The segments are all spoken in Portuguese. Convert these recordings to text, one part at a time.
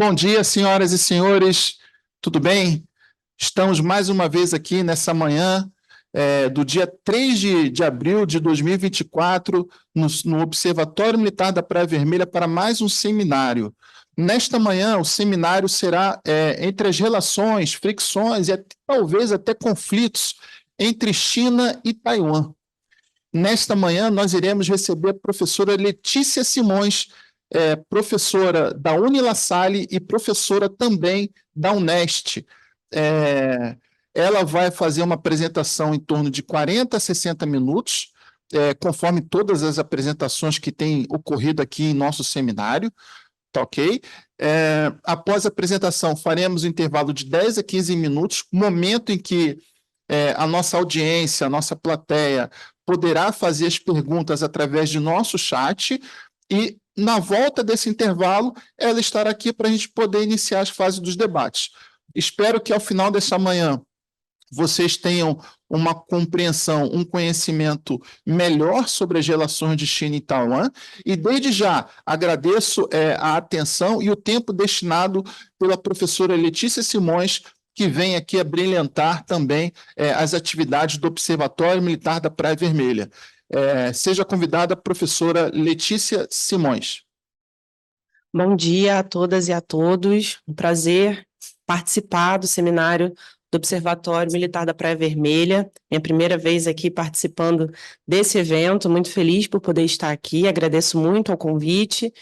Bom dia, senhoras e senhores, tudo bem? Estamos mais uma vez aqui nessa manhã do dia 3 de abril de 2024, no Observatório Militar da Praia Vermelha, para mais um seminário. Nesta manhã, o seminário será entre as relações, fricções e talvez até conflitos entre China e Taiwan. Nesta manhã, nós iremos receber a professora Letícia Simões, professora da UniLaSalle e professora também da Unest. Ela vai fazer uma apresentação em torno de 40 a 60 minutos, conforme todas as apresentações que têm ocorrido aqui em nosso seminário, tá ok? Após a apresentação, faremos um intervalo de 10 a 15 minutos, momento em que a nossa audiência, a nossa plateia, poderá fazer as perguntas através de nosso chat e, na volta desse intervalo, ela estará aqui para a gente poder iniciar as fases dos debates. Espero que, ao final dessa manhã, vocês tenham uma compreensão, um conhecimento melhor sobre as relações de China e Taiwan, e desde já agradeço a atenção e o tempo destinado pela professora Letícia Simões, que vem aqui a brilhantar também as atividades do Observatório Militar da Praia Vermelha. Seja convidada a professora Letícia Simões. Bom dia a todas e a todos, um prazer participar do seminário do Observatório Militar da Praia Vermelha, minha primeira vez aqui participando desse evento, muito feliz por poder estar aqui, agradeço muito ao convite.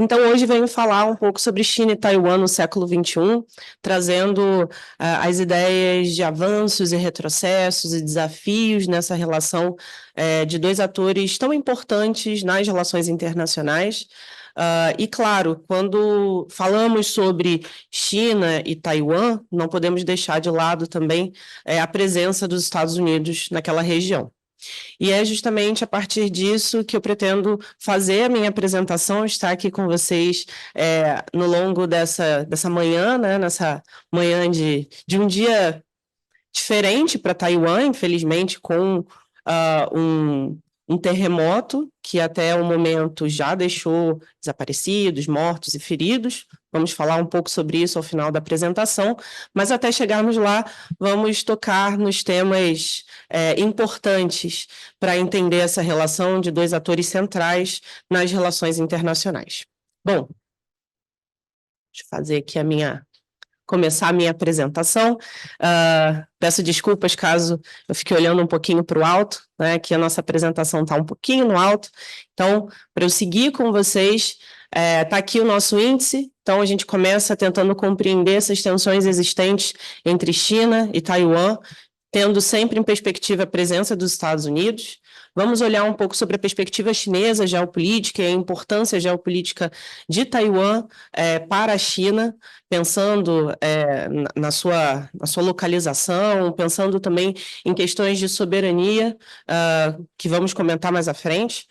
Então, hoje venho falar um pouco sobre China e Taiwan no século XXI, trazendo as ideias de avanços e retrocessos e desafios nessa relação de dois atores tão importantes nas relações internacionais. E, claro, quando falamos sobre China e Taiwan, não podemos deixar de lado também a presença dos Estados Unidos naquela região. E é justamente a partir disso que eu pretendo fazer a minha apresentação, estar aqui com vocês no longo dessa manhã, né, nessa manhã de um dia diferente para Taiwan, infelizmente, com um terremoto que até o momento já deixou desaparecidos, mortos e feridos. Vamos falar um pouco sobre isso ao final da apresentação, mas até chegarmos lá, vamos tocar nos temas importantes para entender essa relação de dois atores centrais nas relações internacionais. Bom, deixa eu fazer aqui começar a minha apresentação. Peço desculpas caso eu fique olhando um pouquinho para o alto, né, que a nossa apresentação está um pouquinho no alto. Então, para eu seguir com vocês, está aqui o nosso índice. Então, a gente começa tentando compreender essas tensões existentes entre China e Taiwan, tendo sempre em perspectiva a presença dos Estados Unidos. Vamos olhar um pouco sobre a perspectiva chinesa geopolítica e a importância geopolítica de Taiwan para a China, pensando na sua localização, pensando também em questões de soberania, que vamos comentar mais à frente.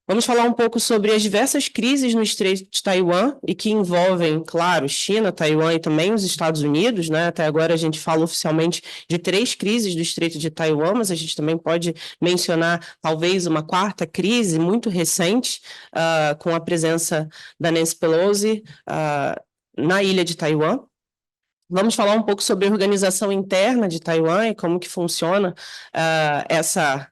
Vamos falar um pouco sobre as diversas crises no Estreito de Taiwan e que envolvem, claro, China, Taiwan e também os Estados Unidos, né? Até agora a gente fala oficialmente de 3 crises do Estreito de Taiwan, mas a gente também pode mencionar talvez uma 4ª crise muito recente, com a presença da Nancy Pelosi na ilha de Taiwan. Vamos falar um pouco sobre a organização interna de Taiwan e como que funciona essa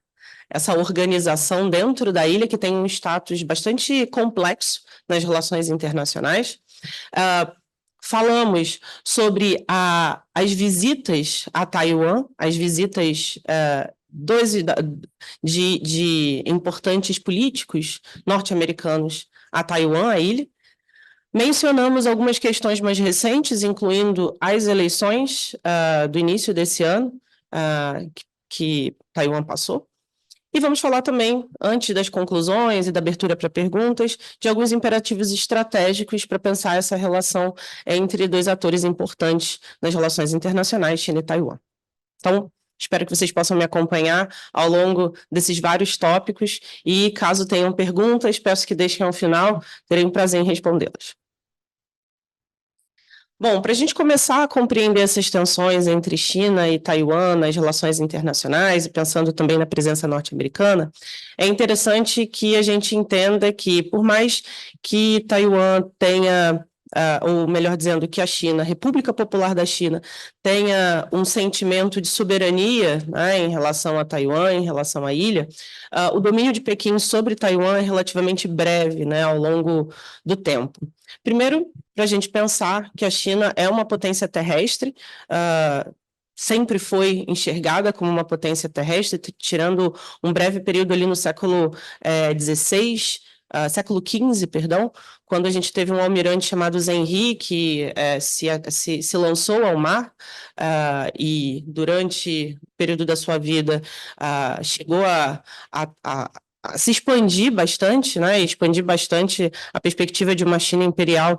organização dentro da ilha, que tem um status bastante complexo nas relações internacionais. Falamos sobre as visitas a Taiwan, as visitas de importantes políticos norte-americanos a Taiwan, a ilha. Mencionamos algumas questões mais recentes, incluindo as eleições do início desse ano, que Taiwan passou. E vamos falar também, antes das conclusões e da abertura para perguntas, de alguns imperativos estratégicos para pensar essa relação entre dois atores importantes nas relações internacionais, China e Taiwan. Então, espero que vocês possam me acompanhar ao longo desses vários tópicos e, caso tenham perguntas, peço que deixem ao final, terei um prazer em respondê-las. Bom, para a gente começar a compreender essas tensões entre China e Taiwan nas relações internacionais, e pensando também na presença norte-americana, é interessante que a gente entenda que, por mais que Taiwan tenha ou melhor dizendo, que a China, a República Popular da China, tenha um sentimento de soberania, né, em relação a Taiwan, em relação à ilha, o domínio de Pequim sobre Taiwan é relativamente breve, né, ao longo do tempo. Primeiro, para a gente pensar que a China é uma potência terrestre, sempre foi enxergada como uma potência terrestre, tirando um breve período ali no século XVI, século XV, perdão, quando a gente teve um almirante chamado Zenri, que se lançou ao mar e, durante o período da sua vida, chegou a se expandir bastante, né, expandir bastante a perspectiva de uma China imperial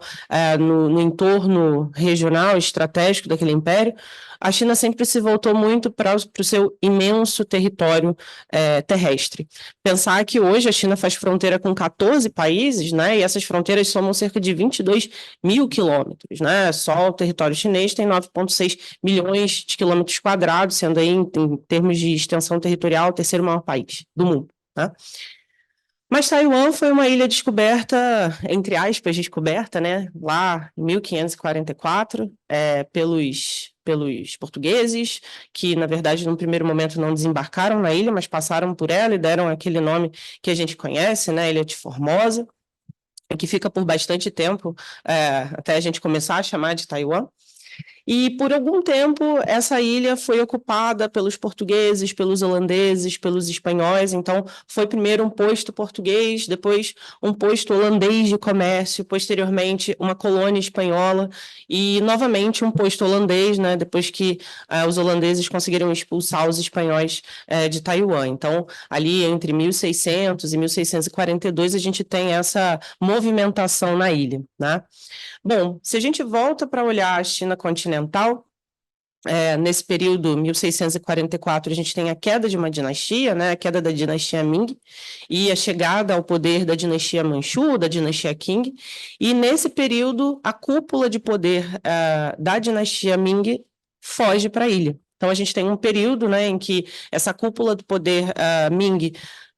no entorno regional, estratégico daquele império. A China sempre se voltou muito para o seu imenso território terrestre. Pensar que hoje a China faz fronteira com 14 países, né, e essas fronteiras somam cerca de 22 mil quilômetros, né, só o território chinês tem 9,6 milhões de quilômetros quadrados, sendo aí, em termos de extensão territorial, o terceiro maior país do mundo, né? Mas Taiwan foi uma ilha descoberta, entre aspas, descoberta, né, lá em 1544, pelos portugueses, que, na verdade, num primeiro momento não desembarcaram na ilha, mas passaram por ela e deram aquele nome que a gente conhece, né, Ilha de Formosa, que fica por bastante tempo, até a gente começar a chamar de Taiwan. E, por algum tempo, essa ilha foi ocupada pelos portugueses, pelos holandeses, pelos espanhóis. Então, foi primeiro um posto português, depois um posto holandês de comércio, posteriormente uma colônia espanhola e, novamente, um posto holandês, né, depois que os holandeses conseguiram expulsar os espanhóis de Taiwan. Então, ali entre 1600 e 1642, a gente tem essa movimentação na ilha, né? Bom, se a gente volta para olhar a China continental, nesse período, 1644, a gente tem a queda de uma dinastia, né, a queda da dinastia Ming, e a chegada ao poder da dinastia Manchu, da dinastia Qing, e nesse período, a cúpula de poder da dinastia Ming foge para a ilha. Então, a gente tem um período, né, em que essa cúpula do poder Ming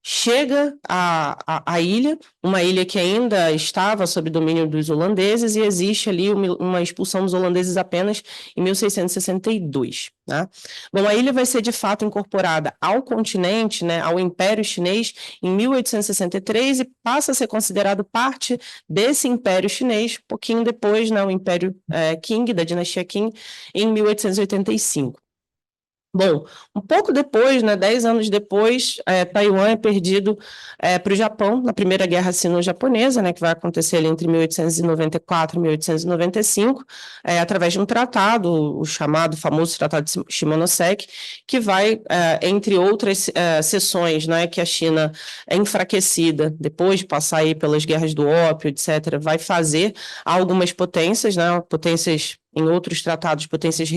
chega à ilha, uma ilha que ainda estava sob domínio dos holandeses, e existe ali uma expulsão dos holandeses apenas em 1662. Né? Bom, a ilha vai ser de fato incorporada ao continente, né, ao Império Chinês, em 1863 e passa a ser considerado parte desse Império Chinês, pouquinho depois, né, o Império Qing, da dinastia Qing, em 1885. Bom, um pouco depois, né, 10 anos depois, Taiwan é perdido para o Japão, na Primeira Guerra Sino-Japonesa, né, que vai acontecer ali entre 1894 e 1895, através de um tratado, o chamado famoso Tratado de Shimonoseki, que vai, entre outras seções, né, que a China é enfraquecida, depois de passar aí pelas guerras do ópio, etc., vai fazer algumas potências, né, potências em outros tratados, potências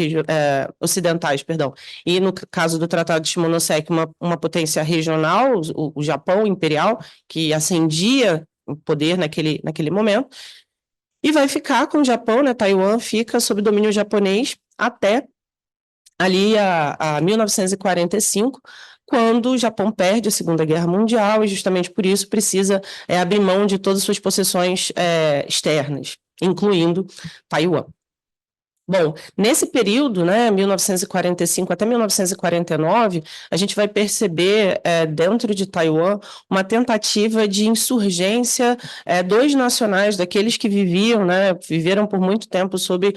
ocidentais, perdão, e no caso do Tratado de Shimonoseki, uma potência regional, o Japão imperial, que ascendia o poder naquele momento, e vai ficar com o Japão, né, Taiwan fica sob domínio japonês até ali a 1945, quando o Japão perde a Segunda Guerra Mundial, e justamente por isso precisa abrir mão de todas as suas possessões externas, incluindo Taiwan. Bom, nesse período, né, 1945 até 1949, a gente vai perceber dentro de Taiwan uma tentativa de insurgência dos nacionais, daqueles que viveram por muito tempo sob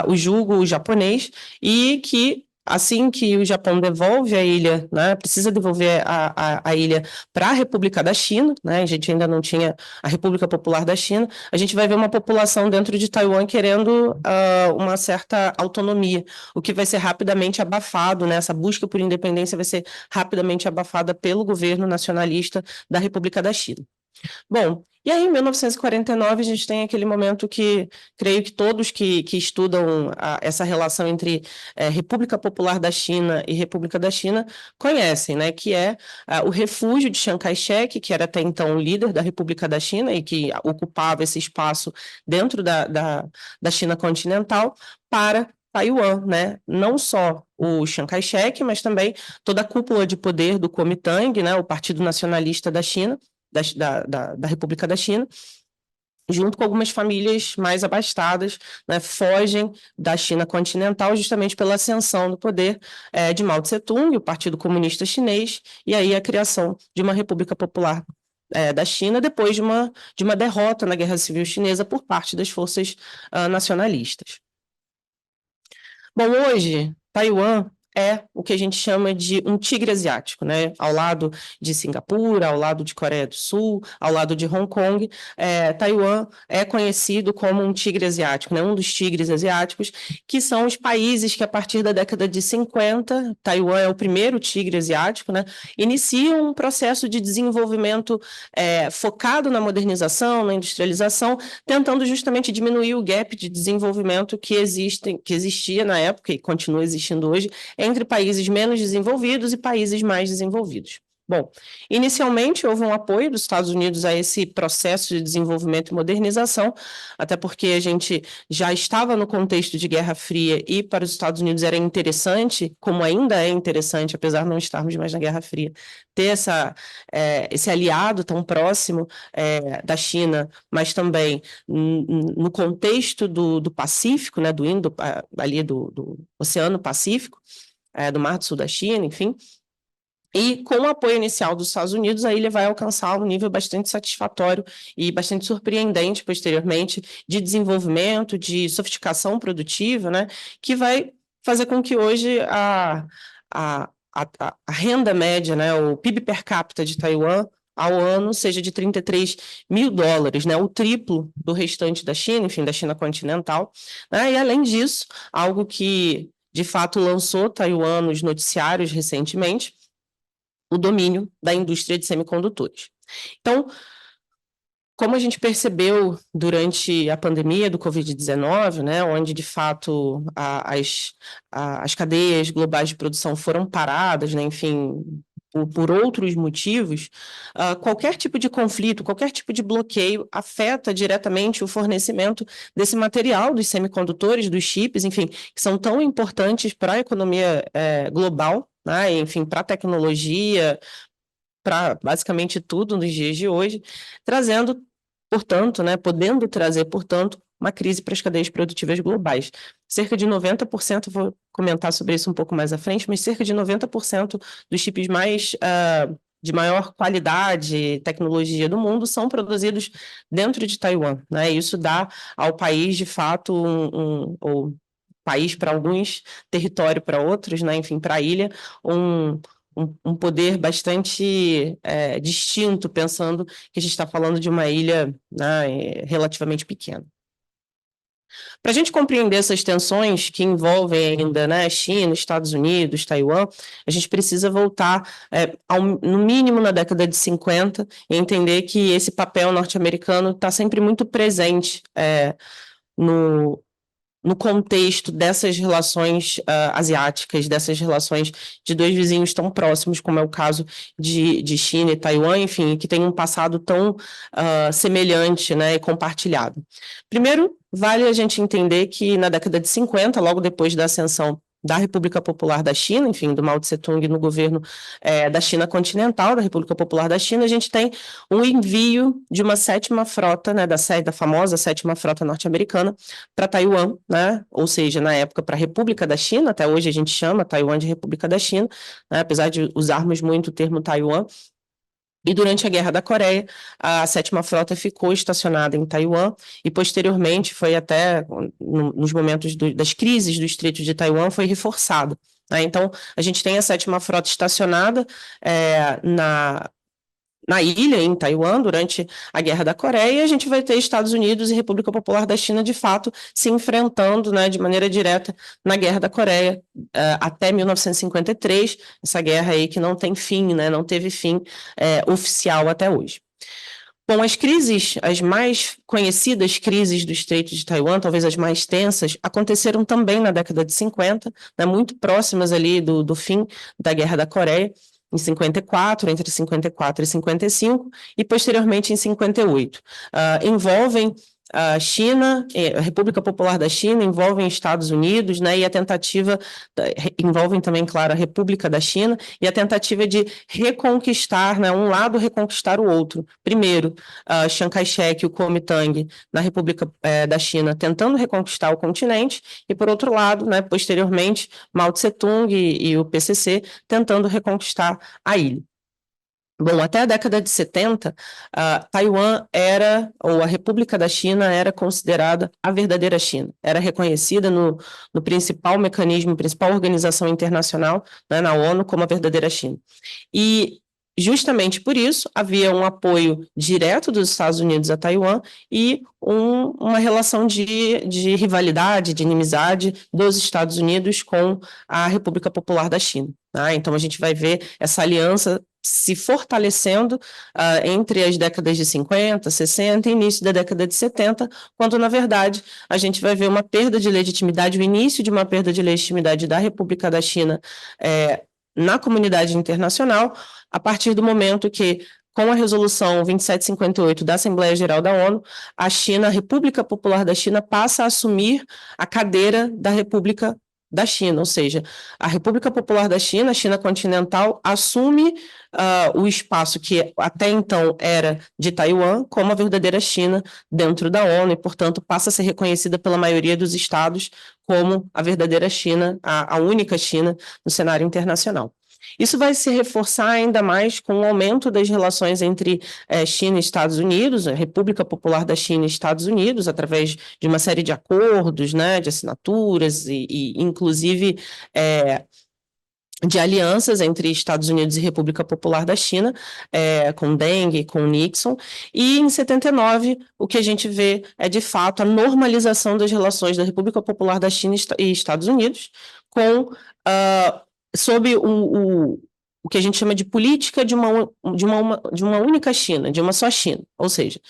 o jugo japonês e que assim que o Japão devolve a ilha, né, precisa devolver a ilha para a República da China, né, a gente ainda não tinha a República Popular da China, a gente vai ver uma população dentro de Taiwan querendo uma certa autonomia, o que vai ser rapidamente abafado, né, essa busca por independência vai ser rapidamente abafada pelo governo nacionalista da República da China. Bom, e aí em 1949 a gente tem aquele momento que creio que todos que estudam essa relação entre República Popular da China e República da China conhecem, né, que é o refúgio de Chiang Kai-shek, que era até então o líder da República da China e que ocupava esse espaço dentro da China continental para Taiwan, né? Não só o Chiang Kai-shek, mas toda a cúpula de poder do Kuomintang, né, o Partido Nacionalista da China, da República da China, junto com algumas famílias mais abastadas, né, fogem da China continental justamente pela ascensão do poder de Mao Tse-tung, o Partido Comunista Chinês, e aí a criação de uma República Popular da China, depois de uma derrota na Guerra Civil Chinesa por parte das forças nacionalistas. Bom, hoje, Taiwan é o que a gente chama de um tigre asiático, né? Ao lado de Singapura, ao lado de Coreia do Sul, ao lado de Hong Kong, Taiwan é conhecido como um tigre asiático, né? Um dos tigres asiáticos, que são os países que, a partir da década de 50, Taiwan é o primeiro tigre asiático, né? Iniciam um processo de desenvolvimento focado na modernização, na industrialização, tentando justamente diminuir o gap de desenvolvimento que existia na época e continua existindo hoje, entre países menos desenvolvidos e países mais desenvolvidos. Bom, inicialmente houve um apoio dos Estados Unidos a esse processo de desenvolvimento e modernização, até porque a gente já estava no contexto de Guerra Fria e para os Estados Unidos era interessante, como ainda é interessante, apesar de não estarmos mais na Guerra Fria, ter esse aliado tão próximo da China, mas também no contexto do Pacífico, né, ali do Oceano Pacífico, do Mar do Sul da China, enfim. E com o apoio inicial dos Estados Unidos, a ilha vai alcançar um nível bastante satisfatório e bastante surpreendente posteriormente de desenvolvimento, de sofisticação produtiva, né, que vai fazer com que hoje a renda média, né, o PIB per capita de Taiwan ao ano seja de 33 mil dólares, né, o triplo do restante da China, enfim, da China continental, né, e além disso, algo que de fato lançou Taiwan nos noticiários recentemente, o domínio da indústria de semicondutores. Então, como a gente percebeu durante a pandemia do Covid-19, né, onde de fato as cadeias globais de produção foram paradas, né, enfim, por outros motivos, qualquer tipo de conflito, qualquer tipo de bloqueio afeta diretamente o fornecimento desse material, dos semicondutores, dos chips, enfim, que são tão importantes para a economia global, né, enfim, para a tecnologia, para basicamente tudo nos dias de hoje, trazendo, portanto, né, podendo trazer, portanto, uma crise para as cadeias produtivas globais. Cerca de 90%, vou comentar sobre isso um pouco mais à frente, mas cerca de 90% dos chips de maior qualidade e tecnologia do mundo são produzidos dentro de Taiwan, né? Isso dá ao país, de fato, ou país para alguns, território para outros, né? Enfim, para a ilha, um poder bastante distinto, pensando que a gente está falando de uma ilha, né, relativamente pequena. Para a gente compreender essas tensões que envolvem ainda, né, China, Estados Unidos, Taiwan, a gente precisa voltar no mínimo na década de 50 e entender que esse papel norte-americano está sempre muito presente no contexto dessas relações asiáticas, dessas relações de dois vizinhos tão próximos, como é o caso de China e Taiwan, enfim, que tem um passado tão semelhante, né, e compartilhado. Primeiro, vale a gente entender que na década de 50, logo depois da ascensão da República Popular da China, enfim, do Mao Tse-tung no governo da China continental, da República Popular da China, a gente tem um envio de uma sétima frota, né, da famosa sétima frota norte-americana para Taiwan, né, ou seja, na época para a República da China, até hoje a gente chama Taiwan de República da China, né, apesar de usarmos muito o termo Taiwan. E durante a Guerra da Coreia, a sétima frota ficou estacionada em Taiwan e posteriormente foi até, nos momentos das crises do Estreito de Taiwan, foi reforçada. Né? Então, a gente tem a sétima frota estacionada na ilha, em Taiwan, durante a Guerra da Coreia, e a gente vai ter Estados Unidos e República Popular da China, de fato, se enfrentando, né, de maneira direta na Guerra da Coreia, até 1953, essa guerra aí que não tem fim, né, não teve fim oficial até hoje. Bom, as mais conhecidas crises do Estreito de Taiwan, talvez as mais tensas, aconteceram também na década de 50, né, muito próximas ali do fim da Guerra da Coreia, em 54, entre 54 e 55, e posteriormente em 58. Envolvem a China, a República Popular da China, envolvem Estados Unidos, né, e a tentativa, envolvem também, claro, a República da China, e a tentativa de reconquistar, né, um lado reconquistar o outro. Primeiro, Chiang Kai-shek e o Kuomintang na República da China tentando reconquistar o continente, e por outro lado, né, posteriormente, Mao Tse-tung e o PCC tentando reconquistar a ilha. Bom, até a década de 70, Taiwan era, ou a República da China era considerada a verdadeira China. Era reconhecida no principal mecanismo, principal organização internacional, né, na ONU, como a verdadeira China. E justamente por isso havia um apoio direto dos Estados Unidos a Taiwan e uma relação de rivalidade, de inimizade dos Estados Unidos com a República Popular da China. Tá? Então a gente vai ver essa aliança se fortalecendo entre as décadas de 50, 60 e início da década de 70, quando, na verdade, a gente vai ver uma perda de legitimidade, o início de uma perda de legitimidade da República da China na comunidade internacional, a partir do momento que, com a resolução 2758 da Assembleia Geral da ONU, a China, a República Popular da China, passa a assumir a cadeira da República da China, ou seja, a República Popular da China, a China continental, assume o espaço que até então era de Taiwan como a verdadeira China dentro da ONU e, portanto, passa a ser reconhecida pela maioria dos estados como a verdadeira China, a única China no cenário internacional. Isso vai se reforçar ainda mais com o aumento das relações entre China e Estados Unidos, a República Popular da China e Estados Unidos, através de uma série de acordos, né, de assinaturas e inclusive, de alianças entre Estados Unidos e República Popular da China, com Deng, com Nixon, e em 79 o que a gente vê é, de fato, a normalização das relações da República Popular da China e Estados Unidos sob o que a gente chama de política de uma única China, de uma só China. Ou seja,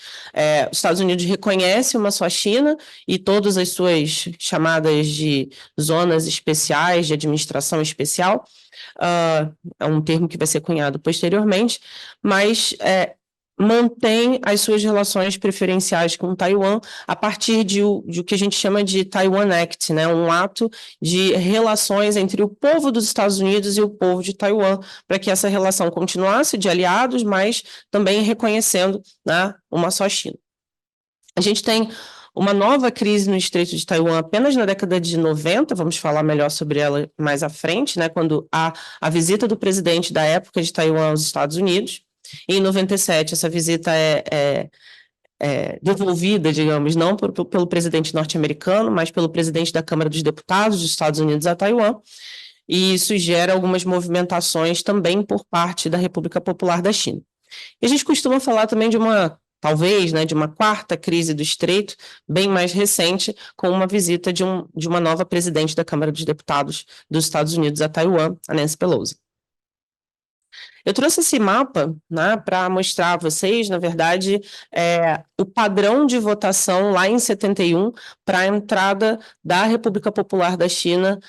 os Estados Unidos reconhecem uma só China e todas as suas chamadas de zonas especiais, de administração especial, é um termo que vai ser cunhado posteriormente, mas mantém as suas relações preferenciais com Taiwan a partir de o que a gente chama de Taiwan Act, né? Um ato de relações entre o povo dos Estados Unidos e o povo de Taiwan, para que essa relação continuasse de aliados, mas também reconhecendo, né, uma só China. A gente tem uma nova crise no Estreito de Taiwan apenas na década de 90, vamos falar melhor sobre ela mais à frente, né, quando há a visita do presidente da época de Taiwan aos Estados Unidos. Em 97, essa visita é devolvida, digamos, não pelo presidente norte-americano, mas pelo presidente da Câmara dos Deputados dos Estados Unidos a Taiwan, e isso gera algumas movimentações também por parte da República Popular da China. E a gente costuma falar também de talvez, né, de uma quarta crise do Estreito, bem mais recente, com uma visita de uma nova presidente da Câmara dos Deputados dos Estados Unidos a Taiwan, a Nancy Pelosi. Eu trouxe esse mapa, né, para mostrar a vocês, na verdade, o padrão de votação lá em 71 para a entrada da República Popular da China,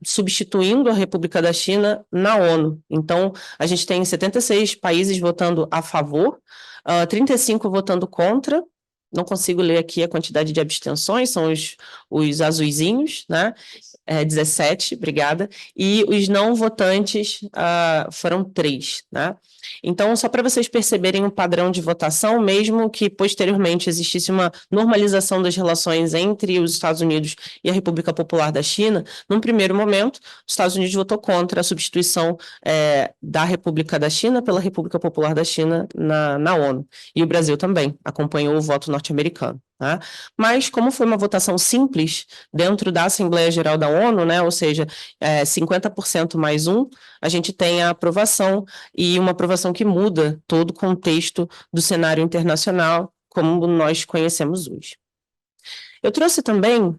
substituindo a República da China na ONU. Então, a gente tem 76 países votando a favor, 35 votando contra. Não consigo ler aqui a quantidade de abstenções, são os azuizinhos, né? 17, obrigada, e os não votantes foram 3, né? Então, só para vocês perceberem o padrão de votação, mesmo que posteriormente existisse uma normalização das relações entre os Estados Unidos e a República Popular da China, num primeiro momento, os Estados Unidos votou contra a substituição da República da China pela República Popular da China na ONU, e o Brasil também acompanhou o voto norte-americano. Tá? Mas, como foi uma votação simples dentro da Assembleia Geral da ONU, né, ou seja, 50% mais um, a gente tem a aprovação, e uma aprovação que muda todo o contexto do cenário internacional, como nós conhecemos hoje. Eu trouxe também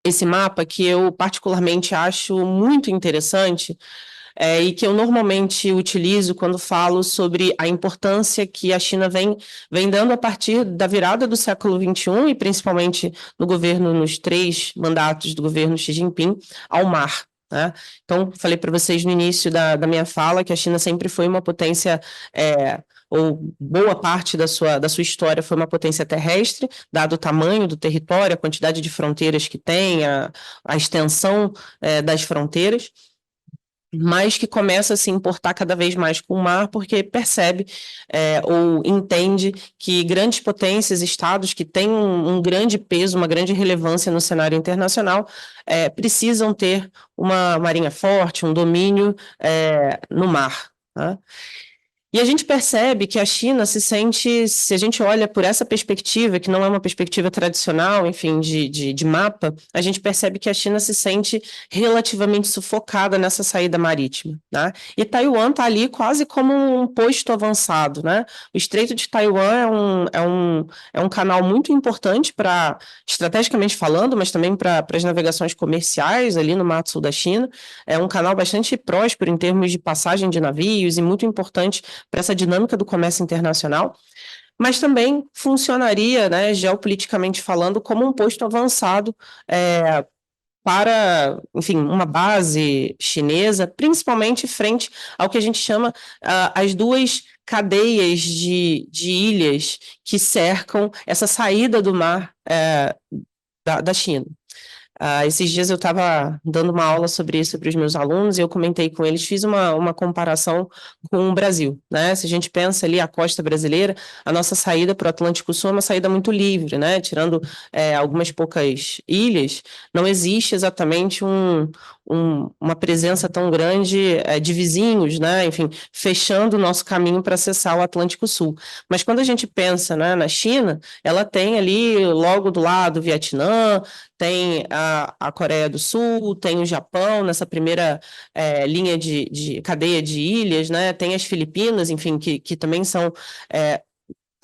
esse mapa que eu particularmente acho muito interessante, e que eu normalmente utilizo quando falo sobre a importância que a China vem dando a partir da virada do século XXI, e principalmente nos 3 mandatos do governo Xi Jinping, ao mar. Né? Então, falei para vocês no início da minha fala que a China sempre foi uma potência ou boa parte da sua história foi uma potência terrestre, dado o tamanho do território, a quantidade de fronteiras que tem, a extensão das fronteiras, mas que começa a se importar cada vez mais com o mar, porque percebe ou entende que grandes potências, estados que têm um grande peso, uma grande relevância no cenário internacional, precisam ter uma marinha forte, um domínio no mar, tá? E a gente percebe que a China se sente, se a gente olha por essa perspectiva, que não é uma perspectiva tradicional, enfim, de mapa, a gente percebe que a China se sente relativamente sufocada nessa saída marítima, né? E Taiwan está ali quase como um posto avançado, né? O Estreito de Taiwan é um canal muito importante para, estrategicamente falando, mas também para as navegações comerciais ali no Mar Sul da China. É um canal bastante próspero em termos de passagem de navios e muito importante para essa dinâmica do comércio internacional, mas também funcionaria, né, geopoliticamente falando, como um posto avançado para, enfim, uma base chinesa, principalmente frente ao que a gente chama as duas cadeias de ilhas que cercam essa saída do mar da China. Esses dias eu estava dando uma aula sobre isso para os meus alunos e eu comentei com eles, fiz uma comparação com o Brasil, né? Se a gente pensa ali a costa brasileira, a nossa saída para o Atlântico Sul é uma saída muito livre, né? Tirando algumas poucas ilhas, não existe exatamente uma presença tão grande de vizinhos, né? Enfim, fechando o nosso caminho para acessar o Atlântico Sul. Mas quando a gente pensa, né, na China, ela tem ali logo do lado o Vietnã, tem a Coreia do Sul, tem o Japão nessa primeira linha de cadeia de ilhas, né? Tem as Filipinas, enfim, que também são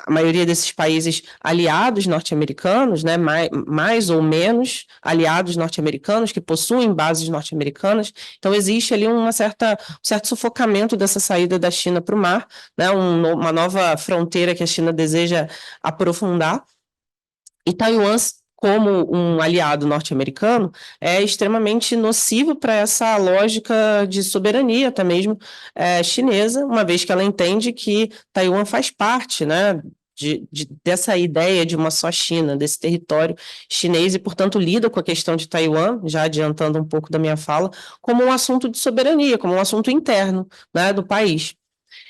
a maioria desses países aliados norte-americanos, né? Mais ou menos aliados norte-americanos, que possuem bases norte-americanas. Então, existe ali um certo sufocamento dessa saída da China para o mar, né? Uma nova fronteira que a China deseja aprofundar. E Taiwan, como um aliado norte-americano, é extremamente nocivo para essa lógica de soberania, até mesmo chinesa, uma vez que ela entende que Taiwan faz parte, né, dessa ideia de uma só China, desse território chinês, e, portanto, lida com a questão de Taiwan, já adiantando um pouco da minha fala, como um assunto de soberania, como um assunto interno, né, do país.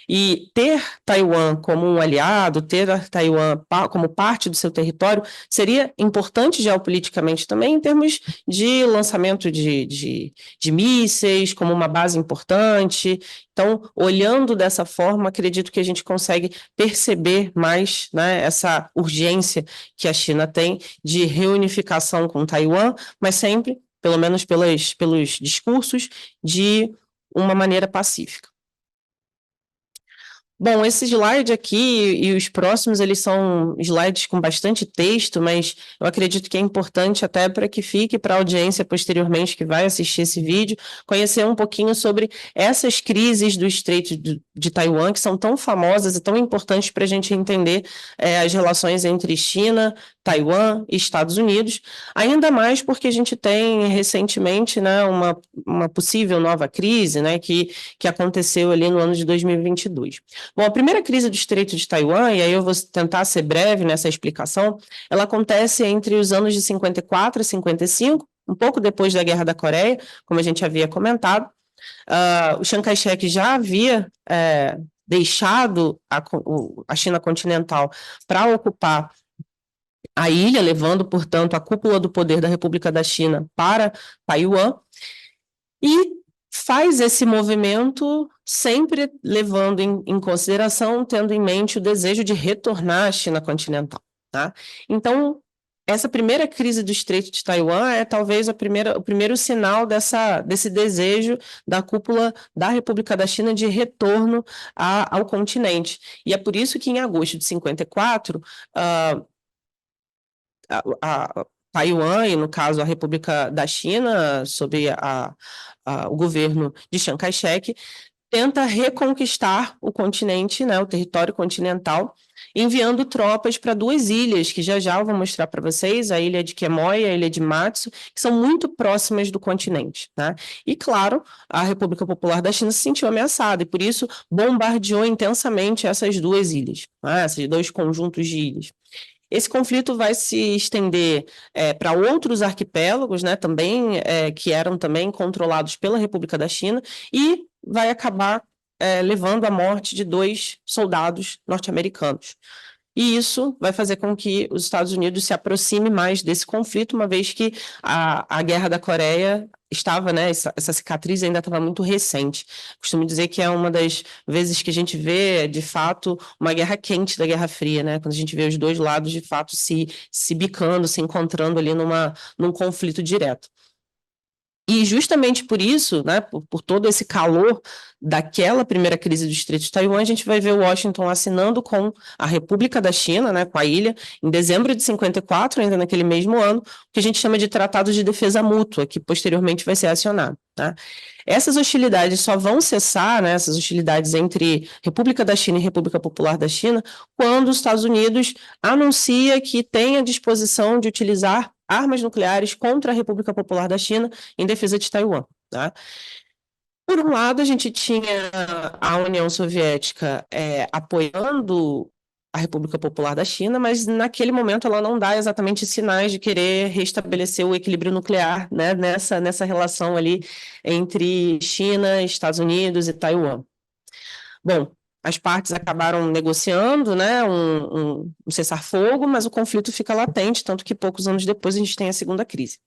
E ter Taiwan como um aliado, ter a Taiwan como parte do seu território, seria importante geopoliticamente também, em termos de lançamento de mísseis, como uma base importante. Então, olhando dessa forma, acredito que a gente consegue perceber mais, né, essa urgência que a China tem de reunificação com Taiwan, mas sempre, pelo menos pelos discursos, de uma maneira pacífica. Bom, esse slide aqui e os próximos, eles são slides com bastante texto, mas eu acredito que é importante até para que fique para a audiência posteriormente que vai assistir esse vídeo, conhecer um pouquinho sobre essas crises do Estreito de Taiwan, que são tão famosas e tão importantes para a gente entender as relações entre China, Taiwan e Estados Unidos, ainda mais porque a gente tem recentemente, né, uma possível nova crise, né, que aconteceu ali no ano de 2022. Bom, a primeira crise do Estreito de Taiwan, e aí eu vou tentar ser breve nessa explicação, ela acontece entre os anos de 54 e 55, um pouco depois da Guerra da Coreia, como a gente havia comentado. O Chiang Kai-shek já havia deixado a China continental para ocupar a ilha, levando, portanto, a cúpula do poder da República da China para Taiwan, e faz esse movimento sempre levando em consideração, tendo em mente o desejo de retornar à China continental, tá? Então, essa primeira crise do Estreito de Taiwan é talvez o primeiro sinal desse desejo da cúpula da República da China de retorno ao continente. E é por isso que em agosto de 54, Taiwan, e no caso a República da China, sob o governo de Chiang Kai-shek, tenta reconquistar o continente, né, o território continental, enviando tropas para duas ilhas, que já já eu vou mostrar para vocês, a ilha de Quemoy e a ilha de Matsu, que são muito próximas do continente, né? E, claro, a República Popular da China se sentiu ameaçada e, por isso, bombardeou intensamente essas duas ilhas, né? Esses dois conjuntos de ilhas. Esse conflito vai se estender para outros arquipélagos, né, também, que eram também controlados pela República da China, e vai acabar levando à morte de 2 soldados norte-americanos. E isso vai fazer com que os Estados Unidos se aproxime mais desse conflito, uma vez que a Guerra da Coreia estava, né, essa cicatriz ainda estava muito recente. Costumo dizer que é uma das vezes que a gente vê, de fato, uma guerra quente da Guerra Fria, né, quando a gente vê os dois lados, de fato, se bicando, se encontrando ali num conflito direto. E justamente por isso, né, por todo esse calor daquela primeira crise do Estreito de Taiwan, a gente vai ver Washington assinando com a República da China, né, com a ilha, em dezembro de 54, ainda naquele mesmo ano, o que a gente chama de Tratado de Defesa Mútua, que posteriormente vai ser acionado. Tá? Essas hostilidades só vão cessar, né, essas hostilidades entre República da China e República Popular da China, quando os Estados Unidos anuncia que tem a disposição de utilizar armas nucleares contra a República Popular da China em defesa de Taiwan. Tá? Por um lado, a gente tinha a União Soviética apoiando a República Popular da China, mas naquele momento ela não dá exatamente sinais de querer restabelecer o equilíbrio nuclear, né, nessa relação ali entre China, Estados Unidos e Taiwan. Bom, as partes acabaram negociando, né, um cessar-fogo, mas o conflito fica latente, tanto que poucos anos depois a gente tem a segunda crise.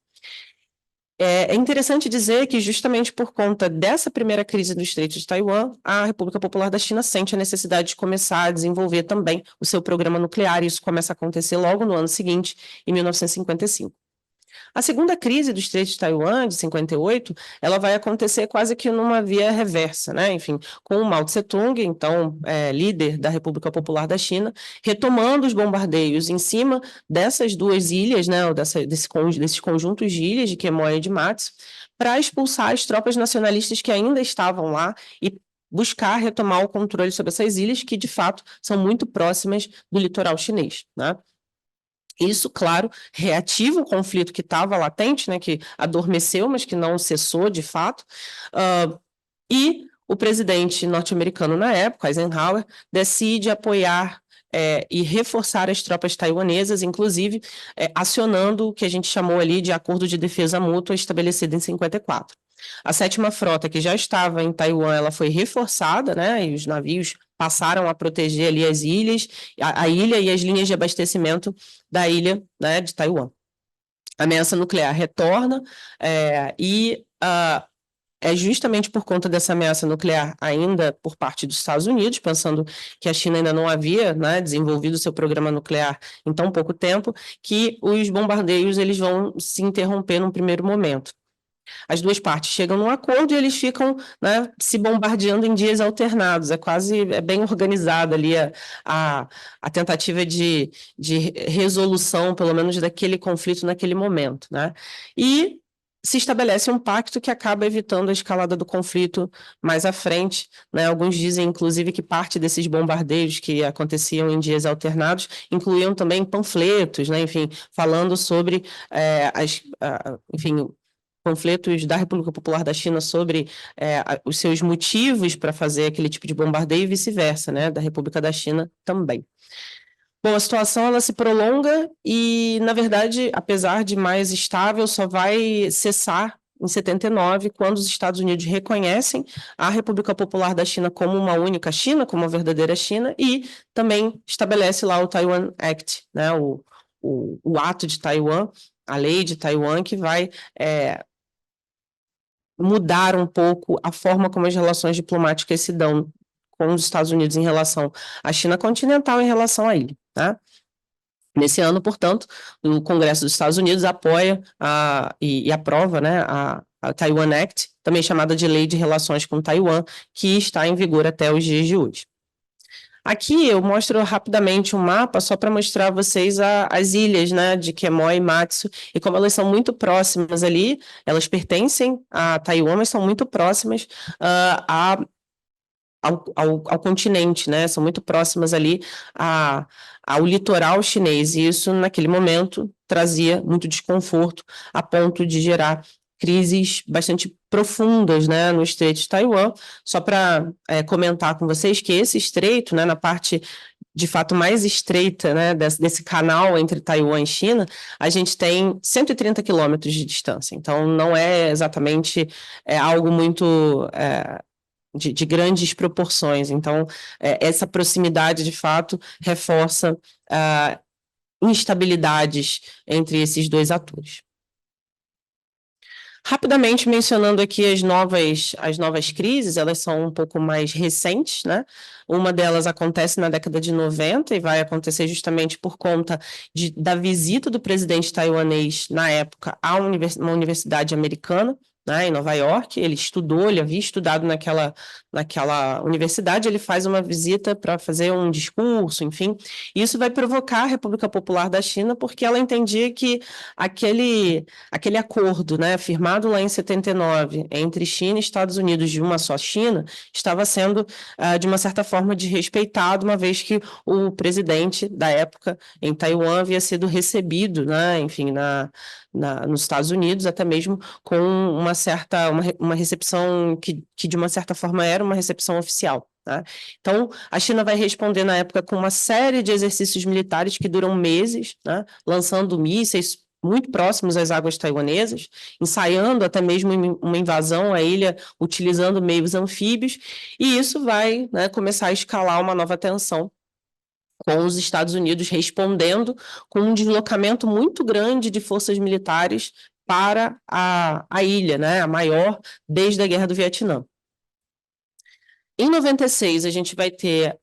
É interessante dizer que, justamente por conta dessa primeira crise do Estreito de Taiwan, a República Popular da China sente a necessidade de começar a desenvolver também o seu programa nuclear, e isso começa a acontecer logo no ano seguinte, em 1955. A segunda crise do Estreito de Taiwan, de 58, ela vai acontecer quase que numa via reversa, né? Enfim, com o Mao Tse-tung, então líder da República Popular da China, retomando os bombardeios em cima dessas duas ilhas, né? Desses conjuntos de ilhas de Quemoy e de Matsu, para expulsar as tropas nacionalistas que ainda estavam lá e buscar retomar o controle sobre essas ilhas, que de fato são muito próximas do litoral chinês, né? Isso, claro, reativa o conflito que estava latente, né, que adormeceu, mas que não cessou de fato. E o presidente norte-americano na época, Eisenhower, decide apoiar e reforçar as tropas taiwanesas, inclusive acionando o que a gente chamou ali de Acordo de Defesa Mútua estabelecido em 54. A 7ª Frota, que já estava em Taiwan, ela foi reforçada, né, e os navios passaram a proteger ali as ilhas, a ilha e as linhas de abastecimento da ilha, né, de Taiwan. A ameaça nuclear retorna e é justamente por conta dessa ameaça nuclear ainda por parte dos Estados Unidos, pensando que a China ainda não havia, né, desenvolvido seu programa nuclear em tão pouco tempo, que os bombardeios eles vão se interromper num primeiro momento. As duas partes chegam num acordo e eles ficam, né, se bombardeando em dias alternados. É bem organizada ali a tentativa de resolução, pelo menos, daquele conflito naquele momento, né? E se estabelece um pacto que acaba evitando a escalada do conflito mais à frente, né? Alguns dizem, inclusive, que parte desses bombardeios que aconteciam em dias alternados incluíam também panfletos, né? Enfim, falando sobre enfim, panfletos da República Popular da China sobre os seus motivos para fazer aquele tipo de bombardeio e vice-versa, né, da República da China também. Bom, a situação ela se prolonga e, na verdade, apesar de mais estável, só vai cessar em 79, quando os Estados Unidos reconhecem a República Popular da China como uma única China, como uma verdadeira China, e também estabelece lá o Taiwan Act, né, o ato de Taiwan, a lei de Taiwan, que vai mudar um pouco a forma como as relações diplomáticas se dão com os Estados Unidos em relação à China continental em relação à ilha, tá? Nesse ano, portanto, o Congresso dos Estados Unidos apoia e aprova, né, a Taiwan Act, também chamada de Lei de Relações com Taiwan, que está em vigor até os dias de hoje. Aqui eu mostro rapidamente um mapa só para mostrar a vocês as ilhas, né, de Quemoy e Matsu, e como elas são muito próximas ali, elas pertencem a Taiwan, mas são muito próximas a ao continente, né? São muito próximas ali ao litoral chinês, e isso, naquele momento, trazia muito desconforto, a ponto de gerar crises bastante profundas, né, no Estreito de Taiwan. Só para comentar com vocês que esse estreito, né, na parte de fato mais estreita, né, desse canal entre Taiwan e China, a gente tem 130 quilômetros de distância. Então, não é exatamente algo muito de grandes proporções. Então, essa proximidade, de fato, reforça instabilidades entre esses dois atores. Rapidamente mencionando aqui as novas crises, elas são um pouco mais recentes, né? Uma delas acontece na década de 90 e vai acontecer justamente por conta da visita do presidente taiwanês, na época, a uma universidade americana, né, em Nova York. Ele estudou, ele havia estudado naquela universidade, ele faz uma visita para fazer um discurso, enfim. Isso vai provocar a República Popular da China, porque ela entendia que aquele acordo, né, firmado lá em 79, entre China e Estados Unidos, de uma só China, estava sendo, de uma certa forma, desrespeitado, uma vez que o presidente da época em Taiwan havia sido recebido, né, enfim, nos Estados Unidos, até mesmo com uma recepção que, de uma certa forma, era uma recepção oficial. Tá? Então, a China vai responder, na época, com uma série de exercícios militares que duram meses, né, lançando mísseis muito próximos às águas taiwanesas, ensaiando até mesmo uma invasão à ilha, utilizando meios anfíbios, e isso vai, né, começar a escalar uma nova tensão, com os Estados Unidos respondendo com um deslocamento muito grande de forças militares para a ilha, né, a maior desde a Guerra do Vietnã. Em 96, a gente vai ter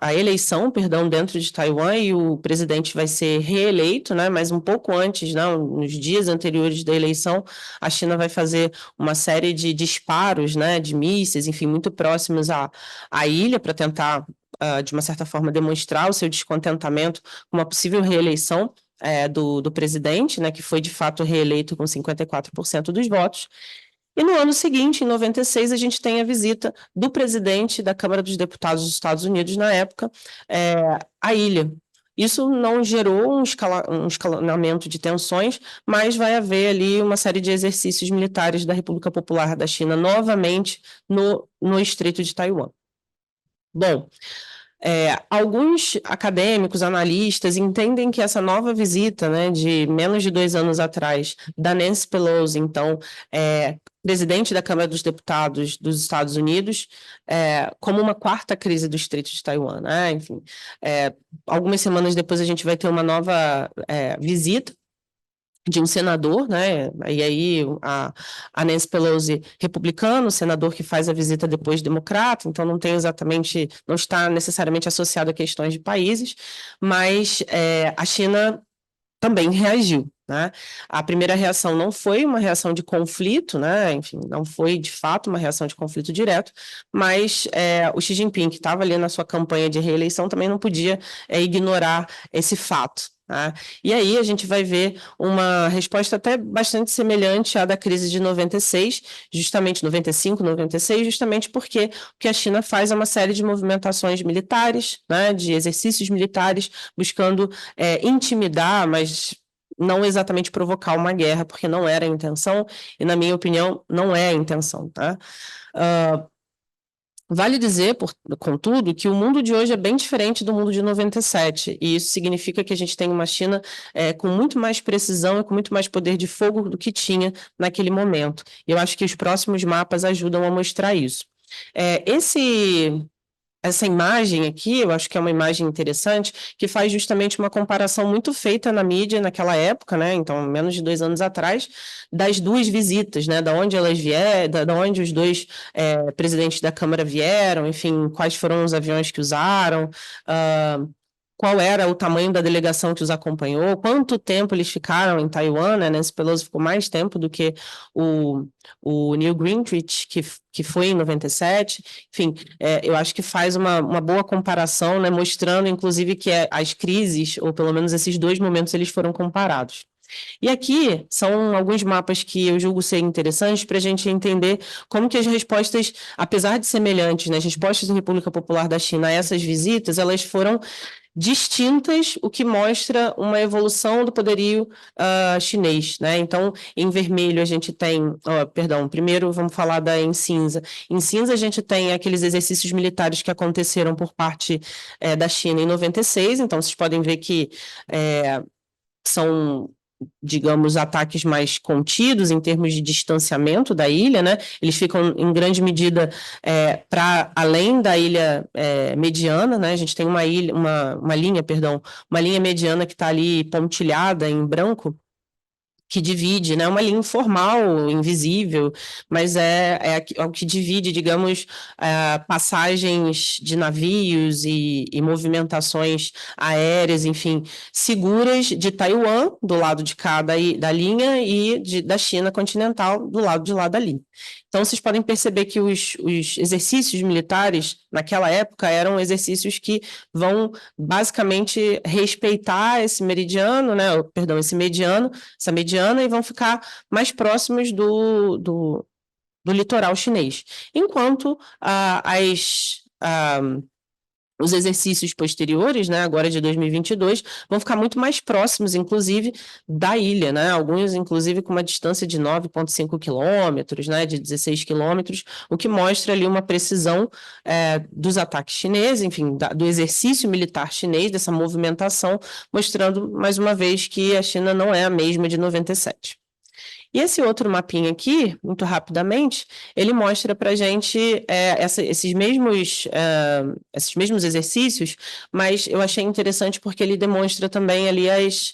a eleição, perdão, dentro de Taiwan, e o presidente vai ser reeleito, né? Mas um pouco antes, né, nos dias anteriores da eleição, a China vai fazer uma série de disparos, né, de mísseis, enfim, muito próximos à ilha, para tentar, de uma certa forma, demonstrar o seu descontentamento com uma possível reeleição do presidente, né, que foi de fato reeleito com 54% dos votos. E no ano seguinte, em 96, a gente tem a visita do presidente da Câmara dos Deputados dos Estados Unidos, na época, à ilha. Isso não gerou um escalonamento de tensões, mas vai haver ali uma série de exercícios militares da República Popular da China novamente no Estreito de Taiwan. Bom, alguns acadêmicos, analistas, entendem que essa nova visita, né, de menos de 2 anos atrás, da Nancy Pelosi, então, presidente da Câmara dos Deputados dos Estados Unidos, como uma quarta crise do Estreito de Taiwan, né? Enfim, algumas semanas depois a gente vai ter uma nova visita de um senador, né, e aí a Nancy Pelosi, republicano, senador que faz a visita depois democrata, então não está necessariamente associado a questões de países, mas a China também reagiu, né? A primeira reação não foi uma reação de conflito, né? Enfim, não foi de fato uma reação de conflito direto, mas o Xi Jinping, que estava ali na sua campanha de reeleição, também não podia ignorar esse fato. Tá? E aí a gente vai ver uma resposta até bastante semelhante à da crise de 96, justamente 95, 96, justamente porque o que a China faz é uma série de movimentações militares, né, de exercícios militares, buscando intimidar, mas não exatamente provocar uma guerra, porque não era a intenção, e na minha opinião, não é a intenção. Tá? Vale dizer, contudo, que o mundo de hoje é bem diferente do mundo de 97, e isso significa que a gente tem uma China com muito mais precisão e com muito mais poder de fogo do que tinha naquele momento. E eu acho que os próximos mapas ajudam a mostrar isso. Essa imagem aqui, eu acho que é uma imagem interessante, que faz justamente uma comparação muito feita na mídia naquela época, né? Então, menos de 2 anos atrás, das duas visitas, né? Da onde elas vieram, da onde os dois presidentes da Câmara vieram, enfim, quais foram os aviões que usaram, qual era o tamanho da delegação que os acompanhou, quanto tempo eles ficaram em Taiwan, né? Nancy Pelosi ficou mais tempo do que o Neil Gingrich, que foi em 97, enfim, eu acho que faz uma boa comparação, né? Mostrando, inclusive, que as crises, ou pelo menos esses dois momentos, eles foram comparados. E aqui são alguns mapas que eu julgo ser interessantes para a gente entender como que as respostas, apesar de semelhantes, né, as respostas da República Popular da China a essas visitas, elas foram distintas, o que mostra uma evolução do poderio chinês, né? Então, em vermelho a gente tem, perdão, primeiro vamos falar em cinza. Em cinza a gente tem aqueles exercícios militares que aconteceram por parte da China em 96, então vocês podem ver que são, digamos, ataques mais contidos em termos de distanciamento da ilha, né? Eles ficam, em grande medida, para além da ilha mediana, né? A gente tem uma linha mediana que está ali pontilhada em branco, que divide, né? Uma linha informal, invisível, mas é o que divide, digamos, passagens de navios e movimentações aéreas, enfim, seguras de Taiwan, do lado de cá da linha, e da China continental, do lado de lá da linha. Então, vocês podem perceber que os exercícios militares, naquela época, eram exercícios que vão, basicamente, respeitar esse meridiano, né? Perdão, essa mediana, e vão ficar mais próximos do litoral chinês. Enquanto os exercícios posteriores, né, agora de 2022, vão ficar muito mais próximos, inclusive, da ilha, né, alguns, inclusive, com uma distância de 9,5 quilômetros, né, de 16 quilômetros, o que mostra ali uma precisão dos ataques chineses, enfim, do exercício militar chinês, dessa movimentação, mostrando, mais uma vez, que a China não é a mesma de 97. E esse outro mapinha aqui, muito rapidamente, ele mostra para a gente esses mesmos exercícios, mas eu achei interessante porque ele demonstra também ali as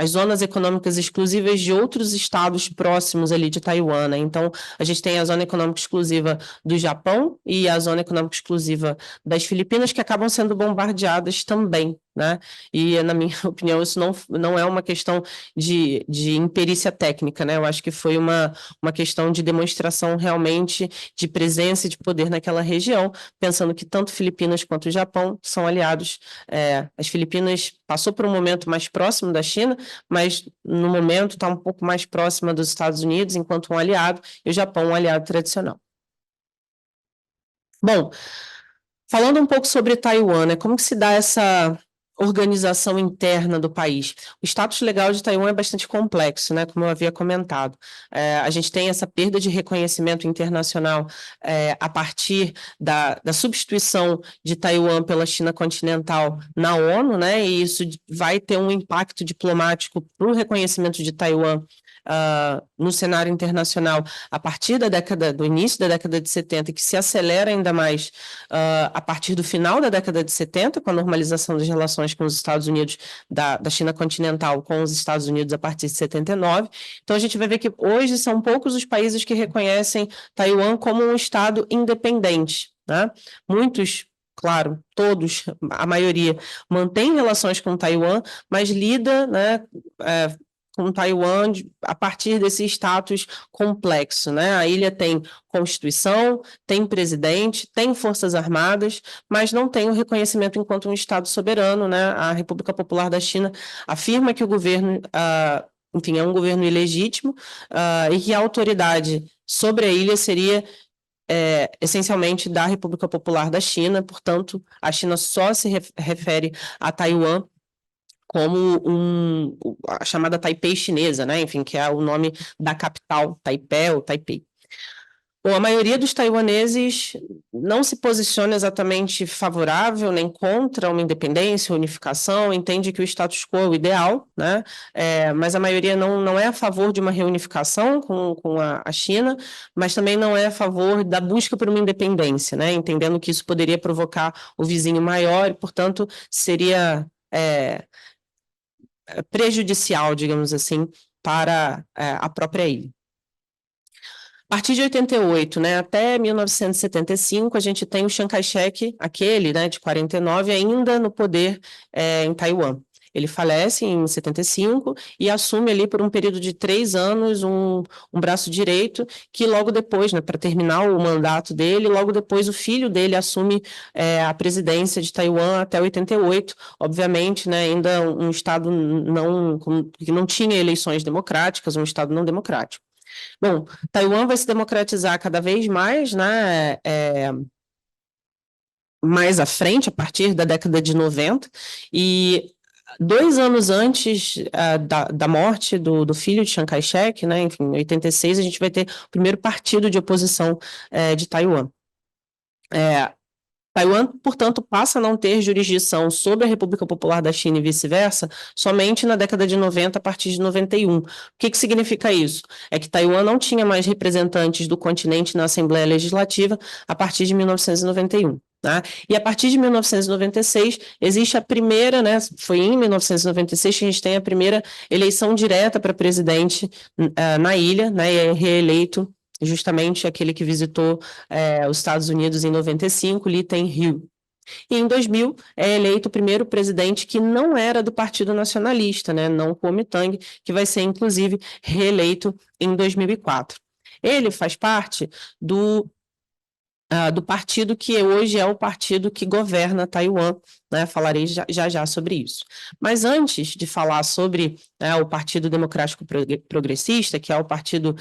zonas econômicas exclusivas de outros estados próximos ali de Taiwan, né? Então, a gente tem a zona econômica exclusiva do Japão e a zona econômica exclusiva das Filipinas, que acabam sendo bombardeadas também, né? E, na minha opinião, isso não é uma questão de imperícia técnica, né? Eu acho que foi uma questão de demonstração realmente de presença e de poder naquela região, pensando que tanto Filipinas quanto o Japão são aliados. As Filipinas passou por um momento mais próximo da China, mas no momento está um pouco mais próxima dos Estados Unidos, enquanto um aliado, e o Japão um aliado tradicional. Bom, falando um pouco sobre Taiwan, né? Como que se dá essa organização interna do país? O status legal de Taiwan é bastante complexo, né? Como eu havia comentado. A gente tem essa perda de reconhecimento internacional a partir da substituição de Taiwan pela China continental na ONU, né? E isso vai ter um impacto diplomático para o reconhecimento de Taiwan no cenário internacional a partir do início da década de 70, que se acelera ainda mais a partir do final da década de 70, com a normalização das relações com os Estados Unidos, da China continental com os Estados Unidos a partir de 79. Então, a gente vai ver que hoje são poucos os países que reconhecem Taiwan como um Estado independente, né? Muitos, claro, todos, a maioria, mantém relações com Taiwan, mas lida, né, com Taiwan a partir desse status complexo, né? A ilha tem Constituição, tem presidente, tem forças armadas, mas não tem o reconhecimento enquanto um Estado soberano, né? A República Popular da China afirma que o governo, enfim, é um governo ilegítimo e que a autoridade sobre a ilha seria essencialmente da República Popular da China, portanto, a China só se refere a Taiwan como a chamada Taipei chinesa, né? Enfim, que é o nome da capital, Taipei ou Taipei. Bom, a maioria dos taiwaneses não se posiciona exatamente favorável nem contra uma independência, unificação, entende que o status quo é o ideal, né? Mas a maioria não é a favor de uma reunificação com a China, mas também não é a favor da busca por uma independência, né? Entendendo que isso poderia provocar o vizinho maior e, portanto, seria prejudicial, digamos assim, para a própria ilha. A partir de 88, né, até 1975, a gente tem o Chiang Kai-shek, aquele, né, de 49, ainda no poder em Taiwan. Ele falece em 75 e assume ali por um período de 3 anos um braço direito, que logo depois, né, para terminar o mandato dele, logo depois o filho dele assume a presidência de Taiwan até 88, obviamente, né, ainda um estado que não tinha eleições democráticas, um estado não democrático. Bom, Taiwan vai se democratizar cada vez mais, né, mais à frente, a partir da década de 90, e 2 anos antes da morte do filho de Chiang Kai-shek, né, enfim, em 86, a gente vai ter o primeiro partido de oposição de Taiwan. Taiwan, portanto, passa a não ter jurisdição sobre a República Popular da China e vice-versa somente na década de 90, a partir de 91. O que significa isso? É que Taiwan não tinha mais representantes do continente na Assembleia Legislativa a partir de 1991. Tá? E a partir de 1996, existe a primeira, né, foi em 1996 que a gente tem a primeira eleição direta para presidente na ilha, né, e é reeleito justamente aquele que visitou os Estados Unidos em 95, Lee Teng-hui. E em 2000 é eleito o primeiro presidente que não era do Partido Nacionalista, né, não Kuomintang, que vai ser inclusive reeleito em 2004. Ele faz parte do partido que hoje é o partido que governa Taiwan, né? Falarei já sobre isso. Mas antes de falar sobre o Partido Democrático Progressista, que é o partido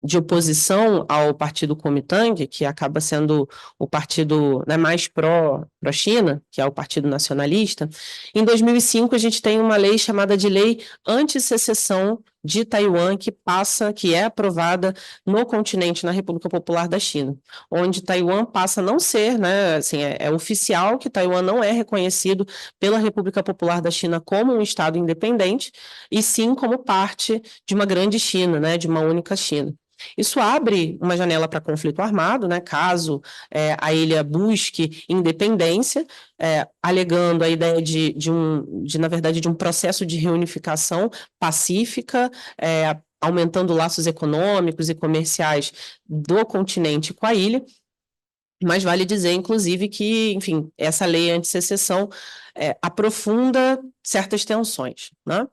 de oposição ao partido Kuomintang, que acaba sendo o partido, né, mais pró-China, que é o Partido Nacionalista, em 2005 a gente tem uma lei chamada de Lei Anti-Secessão de Taiwan, que é aprovada no continente, na República Popular da China, onde Taiwan passa a não ser, né, assim, é oficial que Taiwan não é reconhecido pela República Popular da China como um estado independente, e sim como parte de uma grande China, né, de uma única China. Isso abre uma janela para conflito armado, né, caso a ilha busque independência, alegando a ideia na verdade, de um processo de reunificação pacífica, aumentando laços econômicos e comerciais do continente com a ilha. Mas vale dizer, inclusive, que, enfim, essa lei anti-secessão aprofunda certas tensões, né?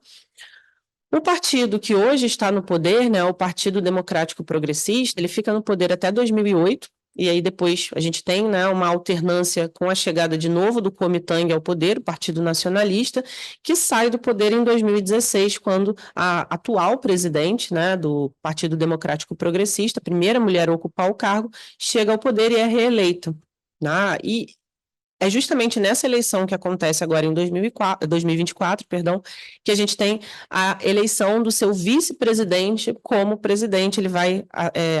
O partido que hoje está no poder, né, o Partido Democrático Progressista, ele fica no poder até 2008, e aí depois a gente tem, né, uma alternância com a chegada de novo do Kuomintang ao poder, o Partido Nacionalista, que sai do poder em 2016, quando a atual presidente, né, do Partido Democrático Progressista, a primeira mulher a ocupar o cargo, chega ao poder e é reeleita. Né, e é justamente nessa eleição que acontece agora em 2024, que a gente tem a eleição do seu vice-presidente como presidente. Ele vai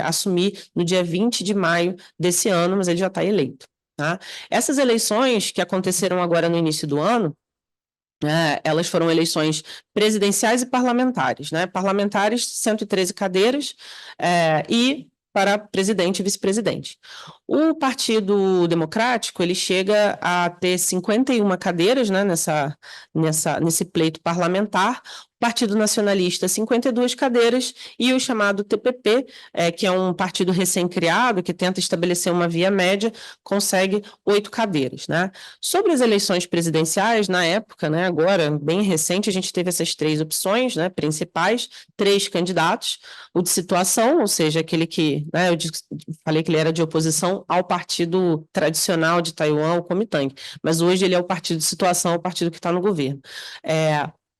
assumir no dia 20 de maio desse ano, mas ele já está eleito. Tá? Essas eleições que aconteceram agora no início do ano, elas foram eleições presidenciais e parlamentares. Né? Parlamentares, 113 cadeiras, e para presidente e vice-presidente. O Partido Democrático, ele chega a ter 51 cadeiras, né, nesse pleito parlamentar. O Partido Nacionalista, 52 cadeiras, e o chamado TPP, que é um partido recém-criado, que tenta estabelecer uma via média, consegue 8 cadeiras. Né? Sobre as eleições presidenciais, na época, né, agora, bem recente, a gente teve essas 3 opções, né, principais, 3 candidatos, o de situação, ou seja, aquele que, né, eu falei que ele era de oposição ao partido tradicional de Taiwan, o Kuomintang, mas hoje ele é o partido de situação, o partido que está no governo.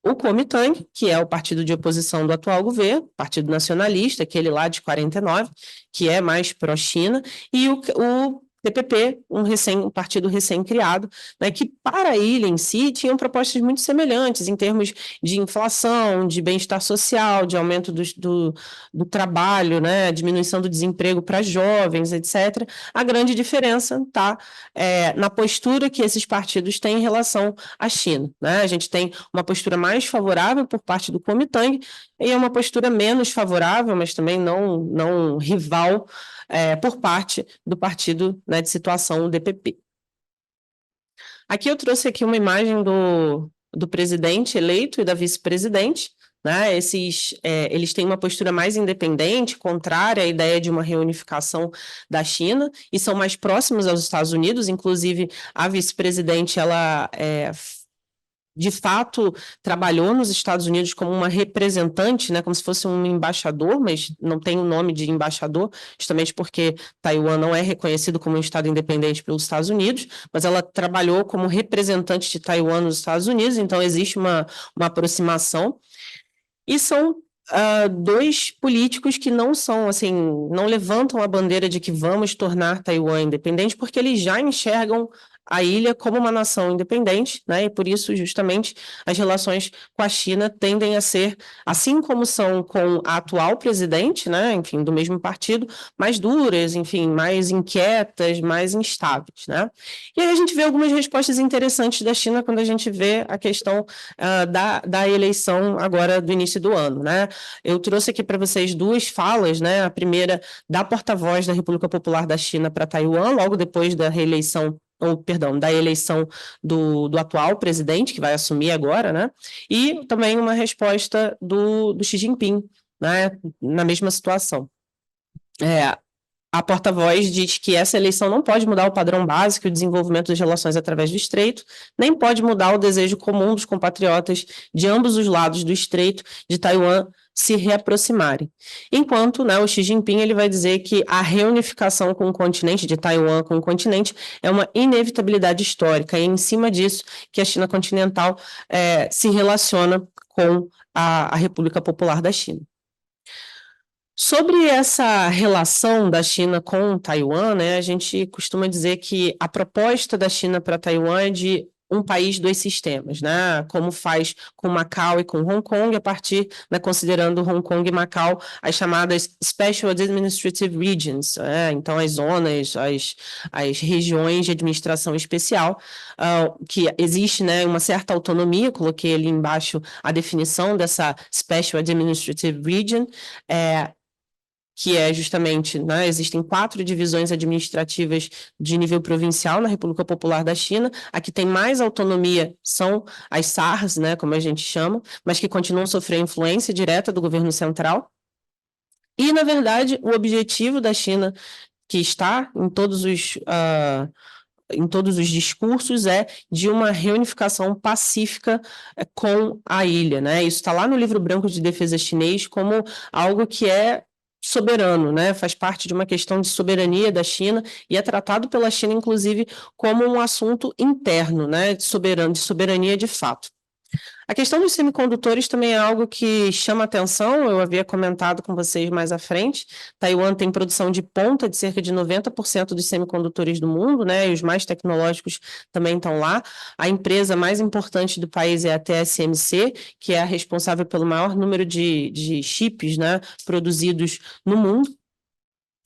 O Kuomintang, que é o partido de oposição do atual governo, Partido Nacionalista, aquele lá de 49, que é mais pró-China, e o TPP, um partido recém-criado, né, que para a ilha em si tinham propostas muito semelhantes em termos de inflação, de bem-estar social, de aumento do trabalho, né, diminuição do desemprego para jovens, etc. A grande diferença está na postura que esses partidos têm em relação à China. Né? A gente tem uma postura mais favorável por parte do Kuomintang e uma postura menos favorável, mas também não rival, por parte do partido, né, de situação, o DPP. Aqui eu trouxe aqui uma imagem do presidente eleito e da vice-presidente. Né, eles têm uma postura mais independente, contrária à ideia de uma reunificação da China, e são mais próximos aos Estados Unidos. Inclusive, a vice-presidente, ela de fato, trabalhou nos Estados Unidos como uma representante, né, como se fosse um embaixador, mas não tem o nome de embaixador, justamente porque Taiwan não é reconhecido como um Estado independente pelos Estados Unidos, mas ela trabalhou como representante de Taiwan nos Estados Unidos, então existe uma aproximação. E são dois políticos que não são, assim, não levantam a bandeira de que vamos tornar Taiwan independente, porque eles já enxergam a ilha como uma nação independente, né? E por isso, justamente, as relações com a China tendem a ser, assim como são com a atual presidente, né? Enfim, do mesmo partido, mais duras, enfim, mais inquietas, mais instáveis, né? E aí a gente vê algumas respostas interessantes da China quando a gente vê a questão da eleição agora do início do ano, né? Eu trouxe aqui para vocês duas falas, né? A primeira da porta-voz da República Popular da China para Taiwan, logo depois da reeleição, ou, perdão, da eleição do atual presidente, que vai assumir agora, né? E também uma resposta do Xi Jinping, né? Na mesma situação. A porta-voz diz que essa eleição não pode mudar o padrão básico e o desenvolvimento das relações através do Estreito, nem pode mudar o desejo comum dos compatriotas de ambos os lados do Estreito de Taiwan se reaproximarem. Enquanto, né, o Xi Jinping ele vai dizer que a reunificação com o continente, de Taiwan com o continente, é uma inevitabilidade histórica, e é em cima disso que a China continental se relaciona com a República Popular da China. Sobre essa relação da China com Taiwan, né, a gente costuma dizer que a proposta da China para Taiwan é de um país, dois sistemas, né, como faz com Macau e com Hong Kong, a partir, né, considerando Hong Kong e Macau, as chamadas Special Administrative Regions, então as zonas, as regiões de administração especial, que existe, né, uma certa autonomia, coloquei ali embaixo a definição dessa Special Administrative Region, que é justamente, né, existem 4 divisões administrativas de nível provincial na República Popular da China. A que tem mais autonomia são as SARs, né, como a gente chama, mas que continuam a sofrer influência direta do governo central. E, na verdade, o objetivo da China, que está em todos os discursos, é de uma reunificação pacífica com a ilha, né? Isso está lá no livro branco de defesa chinês como algo que é soberano, né? Faz parte de uma questão de soberania da China e é tratado pela China, inclusive, como um assunto interno, né? De soberania de fato. A questão dos semicondutores também é algo que chama atenção, eu havia comentado com vocês mais à frente. Taiwan tem produção de ponta de cerca de 90% dos semicondutores do mundo, né? E os mais tecnológicos também estão lá. A empresa mais importante do país é a TSMC, que é a responsável pelo maior número de chips, né, produzidos no mundo.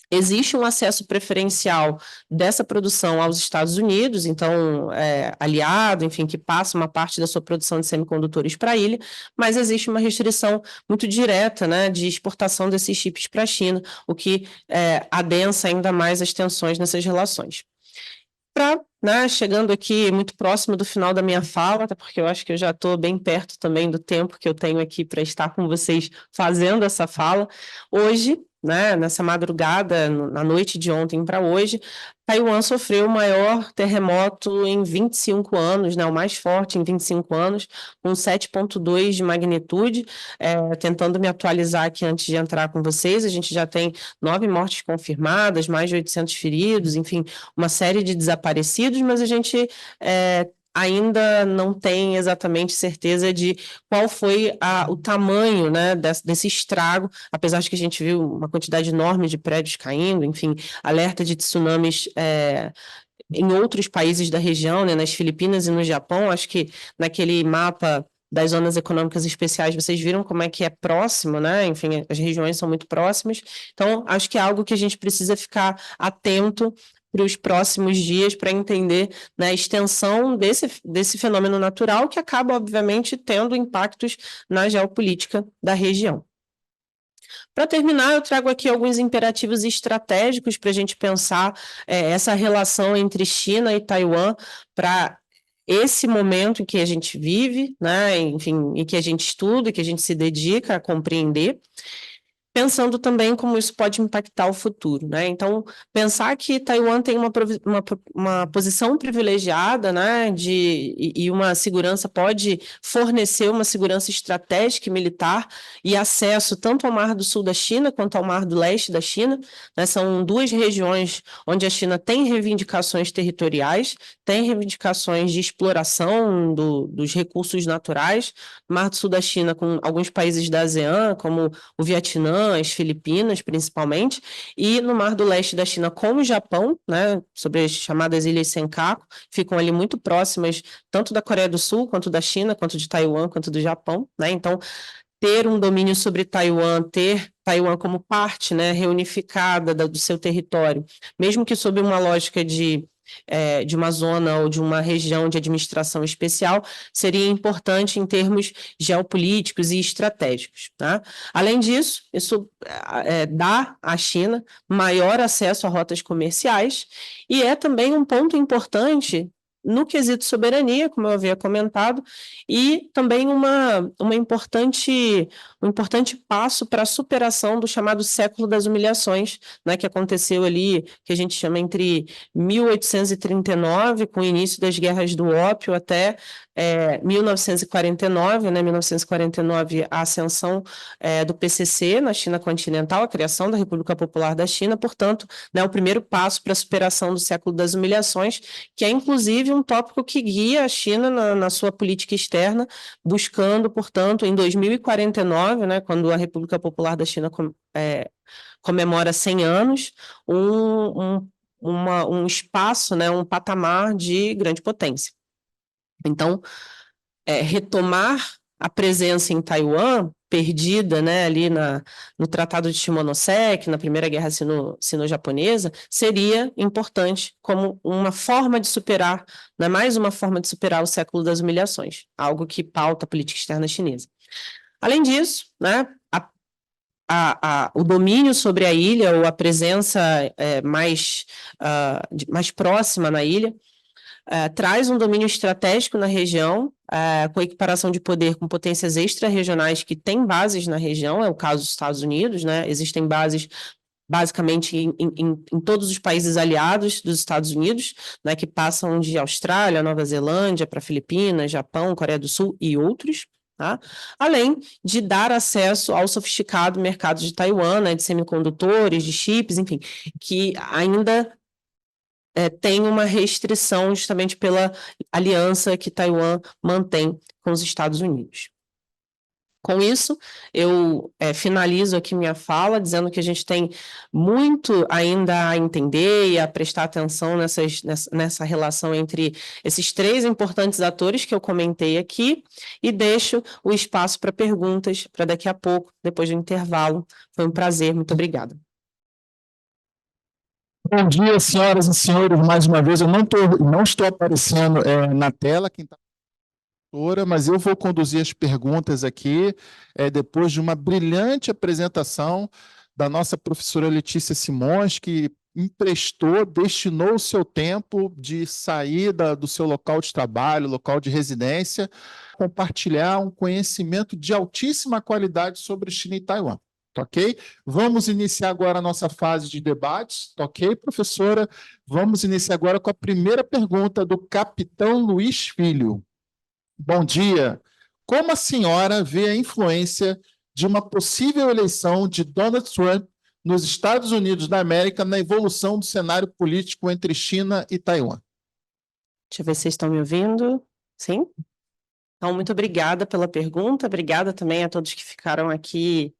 Existe um acesso preferencial dessa produção aos Estados Unidos, então, aliado, enfim, que passa uma parte da sua produção de semicondutores para a ilha, mas existe uma restrição muito direta, né, de exportação desses chips para a China, o que adensa ainda mais as tensões nessas relações. Né, chegando aqui muito próximo do final da minha fala, até porque eu acho que eu já estou bem perto também do tempo que eu tenho aqui para estar com vocês fazendo essa fala. Hoje, né, nessa madrugada, na noite de ontem para hoje, Taiwan sofreu o maior terremoto em 25 anos, né, o mais forte em 25 anos, com 7,2 de magnitude. Tentando me atualizar aqui antes de entrar com vocês, a gente já tem 9 mortes confirmadas, mais de 800 feridos, enfim, uma série de desaparecidos, mas a gente ainda não tem exatamente certeza de qual foi o tamanho, né, desse estrago, apesar de que a gente viu uma quantidade enorme de prédios caindo, enfim, alerta de tsunamis em outros países da região, né, nas Filipinas e no Japão. Acho que naquele mapa das zonas econômicas especiais, vocês viram como é que é próximo, né? Enfim, as regiões são muito próximas. Então, acho que é algo que a gente precisa ficar atento para os próximos dias para entender, né, a extensão desse fenômeno natural que acaba, obviamente, tendo impactos na geopolítica da região. Para terminar, eu trago aqui alguns imperativos estratégicos para a gente pensar essa relação entre China e Taiwan para esse momento em que a gente vive, né, enfim, em que a gente estuda, que a gente se dedica a compreender. pensando também como isso pode impactar o futuro, né? Então, pensar que Taiwan tem uma posição privilegiada, né, e uma segurança, pode fornecer uma segurança estratégica e militar e acesso tanto ao Mar do Sul da China quanto ao Mar do Leste da China, né? São duas regiões onde a China tem reivindicações territoriais, tem reivindicações de exploração dos recursos naturais. Mar do Sul da China com alguns países da ASEAN, como o Vietnã, as Filipinas, principalmente, e no Mar do Leste da China com o Japão, né, sobre as chamadas Ilhas Senkaku, ficam ali muito próximas, tanto da Coreia do Sul, quanto da China, quanto de Taiwan, quanto do Japão, né, então ter um domínio sobre Taiwan, ter Taiwan como parte, né, reunificada do seu território, mesmo que sob uma lógica de uma zona ou de uma região de administração especial, seria importante em termos geopolíticos e estratégicos. Tá? Além disso, isso dá à China maior acesso a rotas comerciais e é também um ponto importante no quesito soberania, como eu havia comentado, e também um importante passo para a superação do chamado século das humilhações, né, que aconteceu ali, que a gente chama entre 1839, com o início das guerras do ópio, até 1949, né, 1949, a ascensão do PCC na China continental, a criação da República Popular da China, portanto, né, o primeiro passo para a superação do século das humilhações, que é inclusive um tópico que guia a China na sua política externa, buscando, portanto, em 2049, né, quando a República Popular da China comemora 100 anos, um espaço, né, um patamar de grande potência. Então, retomar a presença em Taiwan, perdida, né, ali no Tratado de Shimonoseki, na Primeira Guerra Sino-Japonesa, seria importante como uma forma de superar, né, mais uma forma de superar o século das humilhações, algo que pauta a política externa chinesa. Além disso, né, o domínio sobre a ilha, ou a presença mais próxima na ilha, traz um domínio estratégico na região, com equiparação de poder com potências extra-regionais que têm bases na região, é o caso dos Estados Unidos, né? Existem bases basicamente em todos os países aliados dos Estados Unidos, né, que passam de Austrália, Nova Zelândia, para Filipinas, Japão, Coreia do Sul e outros. Tá? Além de dar acesso ao sofisticado mercado de Taiwan, né, de semicondutores, de chips, enfim, que ainda tem uma restrição justamente pela aliança que Taiwan mantém com os Estados Unidos. Com isso, eu finalizo aqui minha fala, dizendo que a gente tem muito ainda a entender e a prestar atenção nessa relação entre esses três importantes atores que eu comentei aqui, e deixo o espaço para perguntas para daqui a pouco, depois do intervalo. Foi um prazer, muito obrigada. Bom dia, senhoras e senhores, mais uma vez. Eu não estou aparecendo na tela, quem está, mas eu vou conduzir as perguntas aqui, depois de uma brilhante apresentação da nossa professora Letícia Simões, que destinou o seu tempo de saída do seu local de trabalho, local de residência, compartilhar um conhecimento de altíssima qualidade sobre China e Taiwan. Tá ok? Vamos iniciar agora a nossa fase de debates, tá ok, professora? Vamos iniciar agora com a primeira pergunta do capitão Luiz Filho. Bom dia. Como a senhora vê a influência de uma possível eleição de Donald Trump nos Estados Unidos da América na evolução do cenário político entre China e Taiwan? Deixa eu ver se vocês estão me ouvindo. Sim? Então, muito obrigada pela pergunta, obrigada também a todos que ficaram aqui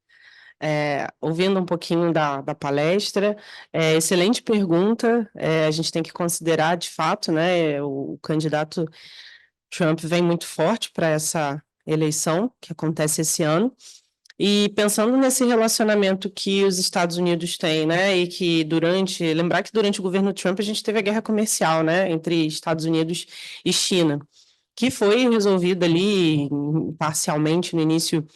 ouvindo um pouquinho da palestra. Excelente pergunta, a gente tem que considerar, de fato, né, o candidato Trump vem muito forte para essa eleição que acontece esse ano, e pensando nesse relacionamento que os Estados Unidos têm, né, e que lembrar que durante o governo Trump a gente teve a guerra comercial, né, entre Estados Unidos e China, que foi resolvida ali parcialmente no início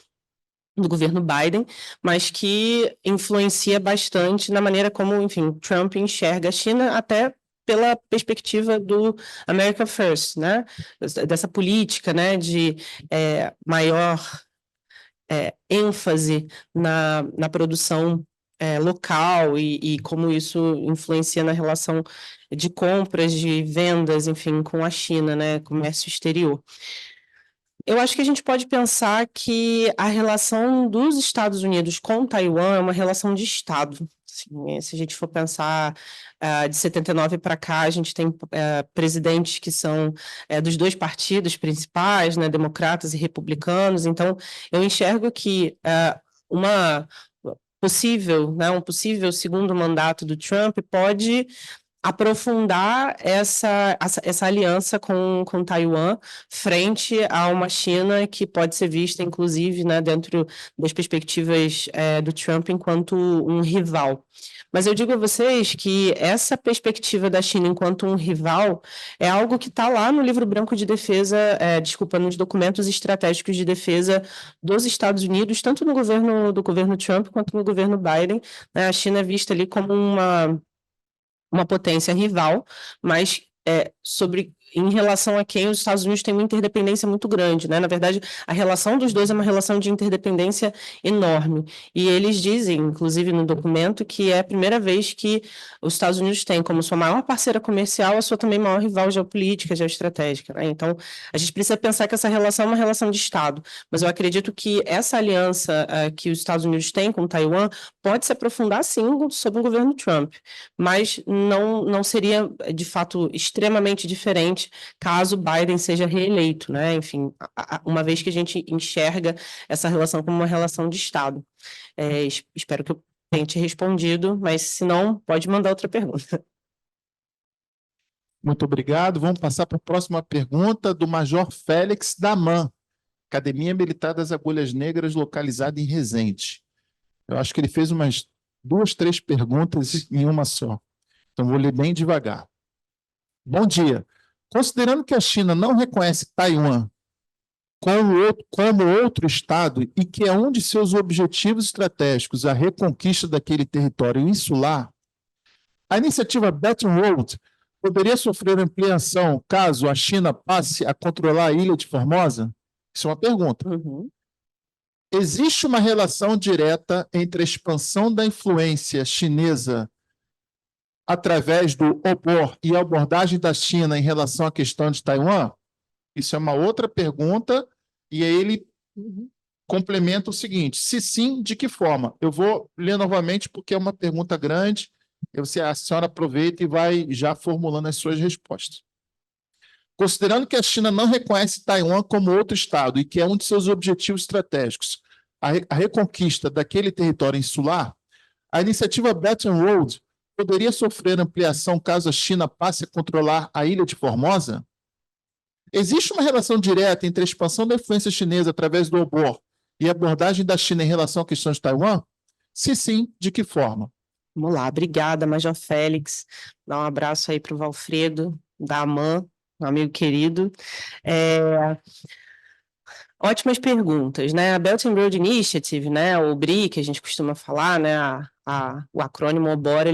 do governo Biden, mas que influencia bastante na maneira como, enfim, Trump enxerga a China, até pela perspectiva do America First, né? Dessa política, né, de maior ênfase na produção local e como isso influencia na relação de compras, de vendas, enfim, com a China, né, comércio exterior. Eu acho que a gente pode pensar que a relação dos Estados Unidos com Taiwan é uma relação de Estado. Assim, se a gente for pensar de 79 para cá, a gente tem presidentes que são dos dois partidos principais, né, democratas e republicanos. Então, eu enxergo que uma um possível segundo mandato do Trump pode aprofundar essa aliança com Taiwan frente a uma China que pode ser vista, inclusive, né, dentro das perspectivas do Trump enquanto um rival. Mas eu digo a vocês que essa perspectiva da China enquanto um rival é algo que está lá no livro branco de defesa, nos documentos estratégicos de defesa dos Estados Unidos, tanto no governo do governo Trump quanto no governo Biden, né? A China é vista ali como uma potência rival, mas em relação a quem os Estados Unidos têm uma interdependência muito grande, né? Na verdade, a relação dos dois é uma relação de interdependência enorme. E eles dizem, inclusive no documento, que é a primeira vez que os Estados Unidos têm como sua maior parceira comercial a sua também maior rival geopolítica, geoestratégica, né? Então, a gente precisa pensar que essa relação é uma relação de Estado, mas eu acredito que essa aliança que os Estados Unidos têm com Taiwan pode se aprofundar, sim, sob o governo Trump, mas não seria, de fato, extremamente diferente caso Biden seja reeleito, né? Enfim, uma vez que a gente enxerga essa relação como uma relação de Estado. Espero que eu tenha te respondido, mas se não, pode mandar outra pergunta. Muito obrigado. Vamos passar para a próxima pergunta do Major Félix Daman, Academia Militar das Agulhas Negras, localizada em Resende. Eu acho que ele fez umas 2, 3 perguntas em uma só. Então, vou ler bem devagar. Bom dia. Considerando que a China não reconhece Taiwan como outro Estado e que é um de seus objetivos estratégicos a reconquista daquele território insular, a iniciativa Belt and Road poderia sofrer ampliação caso a China passe a controlar a ilha de Formosa? Isso é uma pergunta. Uhum. Existe uma relação direta entre a expansão da influência chinesa através do OBOR e a abordagem da China em relação à questão de Taiwan? Isso é uma outra pergunta, e aí ele complementa o seguinte: se sim, de que forma? Eu vou ler novamente porque é uma pergunta grande, e a senhora aproveita e vai já formulando as suas respostas. Considerando que a China não reconhece Taiwan como outro Estado e que é um de seus objetivos estratégicos a reconquista daquele território insular, a iniciativa Belt and Road poderia sofrer ampliação caso a China passe a controlar a ilha de Formosa? Existe uma relação direta entre a expansão da influência chinesa através do OBOR e a abordagem da China em relação à questão de Taiwan? Se sim, de que forma? Vamos lá, obrigada, Major Félix. Dá um abraço aí para o Valfredo, da AMAN, um amigo querido. Ótimas perguntas, né? A Belt and Road Initiative, né, o BRI, que a gente costuma falar, né, o acrônimo OBOR,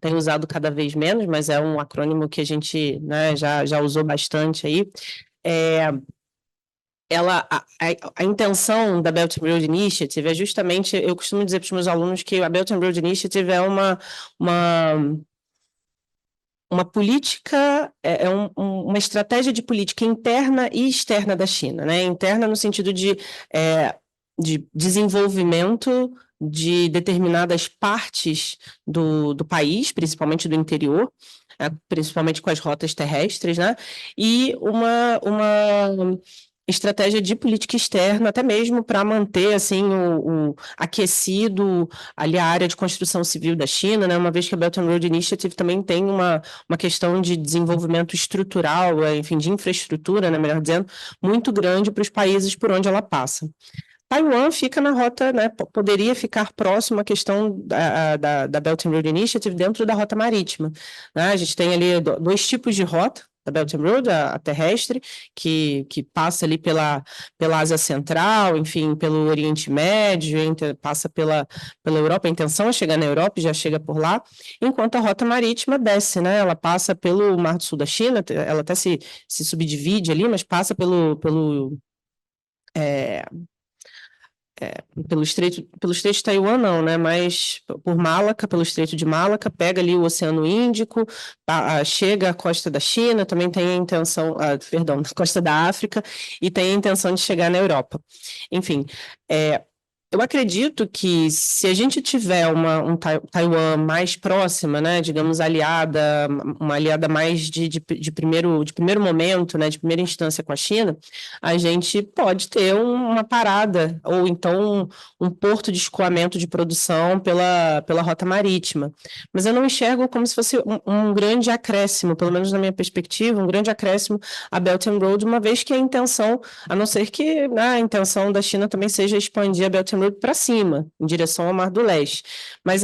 têm usado cada vez menos, mas é um acrônimo que a gente, né, já usou bastante aí. A intenção da Belt and Road Initiative é justamente, eu costumo dizer para os meus alunos que a Belt and Road Initiative é uma política, uma estratégia de política interna e externa da China, né? Interna no sentido de desenvolvimento de determinadas partes do país, principalmente do interior, principalmente com as rotas terrestres, né? E uma estratégia de política externa, até mesmo para manter assim o aquecido ali a área de construção civil da China, né? Uma vez que a Belt and Road Initiative também tem uma questão de desenvolvimento estrutural, enfim, de infraestrutura, né, melhor dizendo, muito grande para os países por onde ela passa. Taiwan fica na rota, né, poderia ficar próximo à questão da Belt and Road Initiative dentro da rota marítima, né? A gente tem ali 2 tipos de rota da Belt and Road, a terrestre, que passa ali pela Ásia Central, enfim, pelo Oriente Médio, passa pela Europa, a intenção é chegar na Europa e já chega por lá, enquanto a rota marítima desce, né? Ela passa pelo Mar do Sul da China, ela até se subdivide ali, mas passa pelo Estreito de Taiwan não, né, mas por Malaca, pelo Estreito de Malaca, pega ali o Oceano Índico, chega à costa da China, também tem a intenção, perdão, na costa da África, e tem a intenção de chegar na Europa. Enfim, eu acredito que se a gente tiver Taiwan mais próxima, né, digamos, uma aliada mais de primeiro momento, né, de primeira instância com a China, a gente pode ter uma parada, ou então um porto de escoamento de produção pela rota marítima. Mas eu não enxergo como se fosse um grande acréscimo, pelo menos na minha perspectiva, um grande acréscimo à Belt and Road, uma vez que a intenção, a não ser que, né, a intenção da China também seja expandir a Belt and Road para cima, em direção ao Mar do Leste. Mas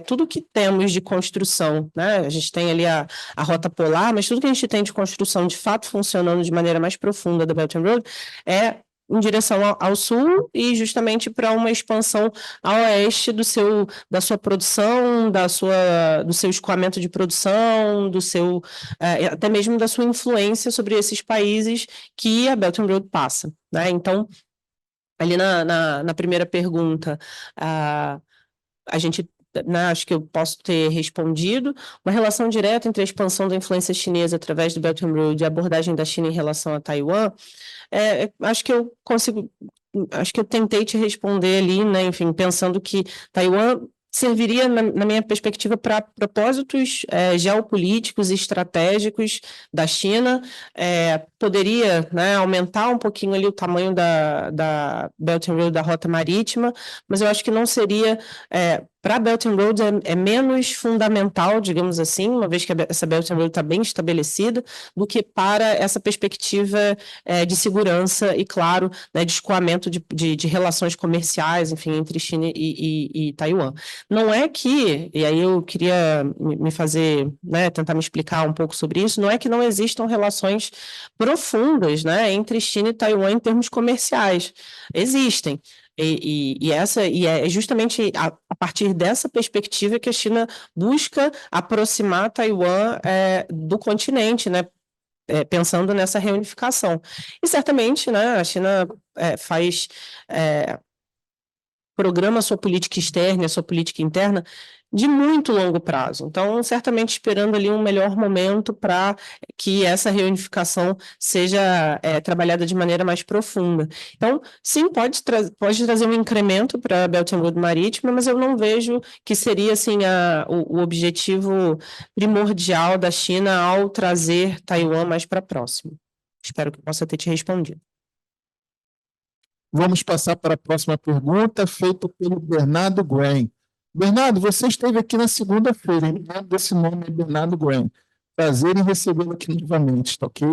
tudo que temos de construção, né, a gente tem ali a rota polar, mas tudo que a gente tem de construção de fato funcionando de maneira mais profunda da Belt and Road é em direção ao sul e justamente para uma expansão a oeste da sua produção, do seu escoamento de produção, até mesmo da sua influência sobre esses países que a Belt and Road passa, né? Então, ali na primeira pergunta, a gente, né, acho que eu posso ter respondido, uma relação direta entre a expansão da influência chinesa através do Belt and Road e a abordagem da China em relação a Taiwan, acho que eu tentei te responder ali, né, enfim, pensando que Taiwan serviria, na minha perspectiva, para propósitos geopolíticos e estratégicos da China, poderia, né, aumentar um pouquinho ali o tamanho da Belt and Road, da rota marítima, mas eu acho que não seria, para a Belt and Road é menos fundamental, digamos assim, uma vez que essa Belt and Road está bem estabelecida, do que para essa perspectiva de segurança e, claro, né, de escoamento de relações comerciais, enfim, entre China e Taiwan. Não é que, e aí eu queria me fazer, né, tentar me explicar um pouco sobre isso, não é que não existam relações profundas, né, entre China e Taiwan em termos comerciais. Existem. E é justamente a partir dessa perspectiva que a China busca aproximar Taiwan do continente, né? Pensando nessa reunificação. E certamente, né, a China programa a sua política externa, a sua política interna de muito longo prazo. Então, certamente esperando ali um melhor momento para que essa reunificação seja trabalhada de maneira mais profunda. Então, sim, pode trazer um incremento para a Belt and Road marítima, mas eu não vejo que seria assim o objetivo primordial da China ao trazer Taiwan mais para próximo. Espero que possa ter te respondido. Vamos passar para a próxima pergunta, feita pelo Bernardo Graham. Bernardo, você esteve aqui na segunda-feira, hein? Desse nome é Bernardo Graham. Prazer em recebê-lo aqui novamente, tá ok?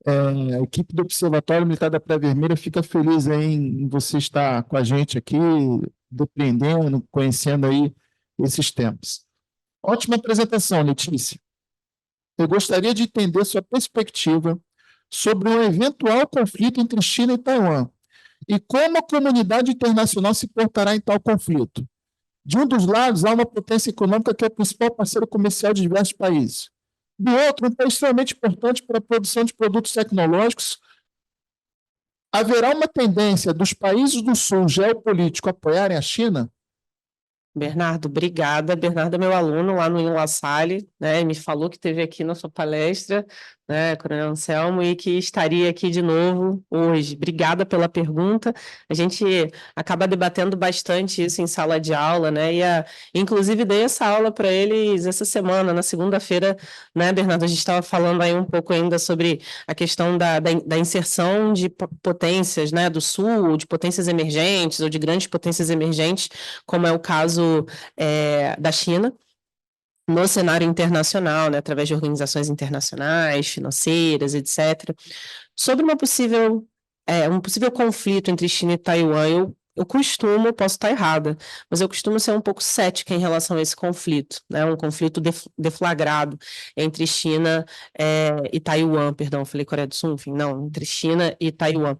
A equipe do Observatório Militar da Praia Vermelha fica feliz em você estar com a gente aqui, depreendendo, conhecendo aí esses temas. Ótima apresentação, Letícia. Eu gostaria de entender sua perspectiva sobre um eventual conflito entre China e Taiwan e como a comunidade internacional se portará em tal conflito. De um dos lados, há uma potência econômica que é o principal parceiro comercial de diversos países. Do outro, um país extremamente importante para a produção de produtos tecnológicos. Haverá uma tendência dos países do Sul geopolítico apoiarem a China? Bernardo, obrigada. Bernardo é meu aluno lá no La Salle, né? Me falou que esteve aqui na sua palestra, né, Coronel Anselmo, e que estaria aqui de novo hoje. Obrigada pela pergunta. A gente acaba debatendo bastante isso em sala de aula, né? Inclusive dei essa aula para eles essa semana, na segunda-feira, né, Bernardo? A gente estava falando aí um pouco ainda sobre a questão da inserção de potências, né, do Sul, ou de potências emergentes, ou de grandes potências emergentes, como é o caso da China, no cenário internacional, né, através de organizações internacionais, financeiras, etc. Sobre um possível conflito entre China e Taiwan, eu posso estar errada, mas eu costumo ser um pouco cética em relação a esse conflito, né, um conflito deflagrado entre China e Taiwan, perdão, falei Coreia do Sul, enfim, não, entre China e Taiwan.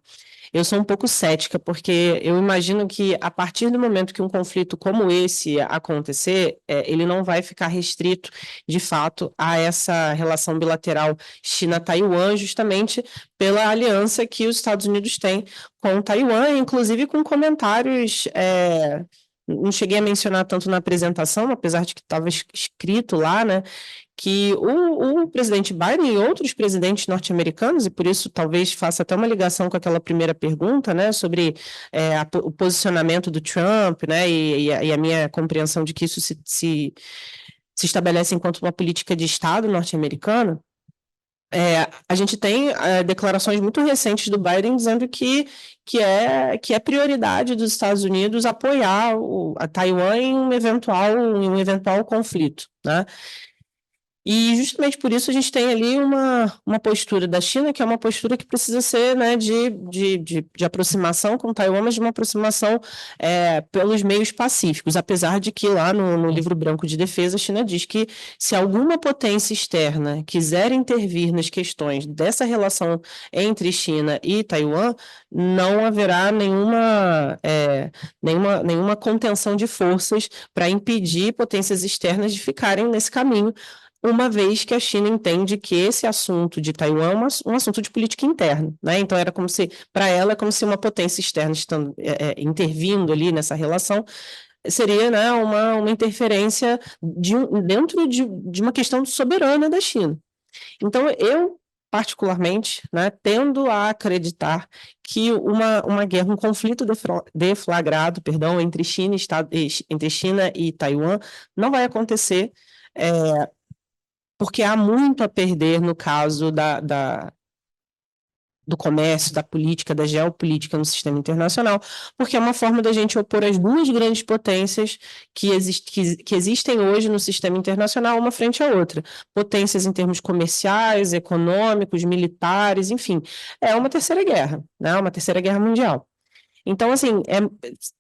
Eu sou um pouco cética, porque eu imagino que a partir do momento que um conflito como esse acontecer, ele não vai ficar restrito, de fato, a essa relação bilateral China-Taiwan, justamente pela aliança que os Estados Unidos têm com Taiwan, inclusive com comentários. Não cheguei a mencionar tanto na apresentação, apesar de que estava escrito lá, né? Que o presidente Biden e outros presidentes norte-americanos, e por isso talvez faça até uma ligação com aquela primeira pergunta, né, sobre o posicionamento do Trump, né, e a minha compreensão de que isso se estabelece enquanto uma política de Estado norte-americano. A gente tem declarações muito recentes do Biden dizendo que é prioridade dos Estados Unidos apoiar a Taiwan em um eventual conflito, né? E justamente por isso a gente tem ali uma postura da China, que é uma postura que precisa ser, né, de aproximação com Taiwan, mas de uma aproximação pelos meios pacíficos, apesar de que lá no Livro Branco de Defesa a China diz que se alguma potência externa quiser intervir nas questões dessa relação entre China e Taiwan, não haverá nenhuma contenção de forças para impedir potências externas de ficarem nesse caminho, uma vez que a China entende que esse assunto de Taiwan é um assunto de política interna, né? Então era como se, para ela, é como se uma potência externa estando intervindo ali nessa relação seria, né, uma interferência dentro de uma questão soberana da China. Então eu particularmente, né, tendo a acreditar que uma guerra, um conflito deflagrado, perdão, entre China e Taiwan não vai acontecer, porque há muito a perder no caso do comércio, da política, da geopolítica no sistema internacional, porque é uma forma da gente opor as duas grandes potências que existem hoje no sistema internacional, uma frente à outra. Potências em termos comerciais, econômicos, militares, enfim. É uma terceira guerra, né? Uma terceira guerra mundial. Então, assim,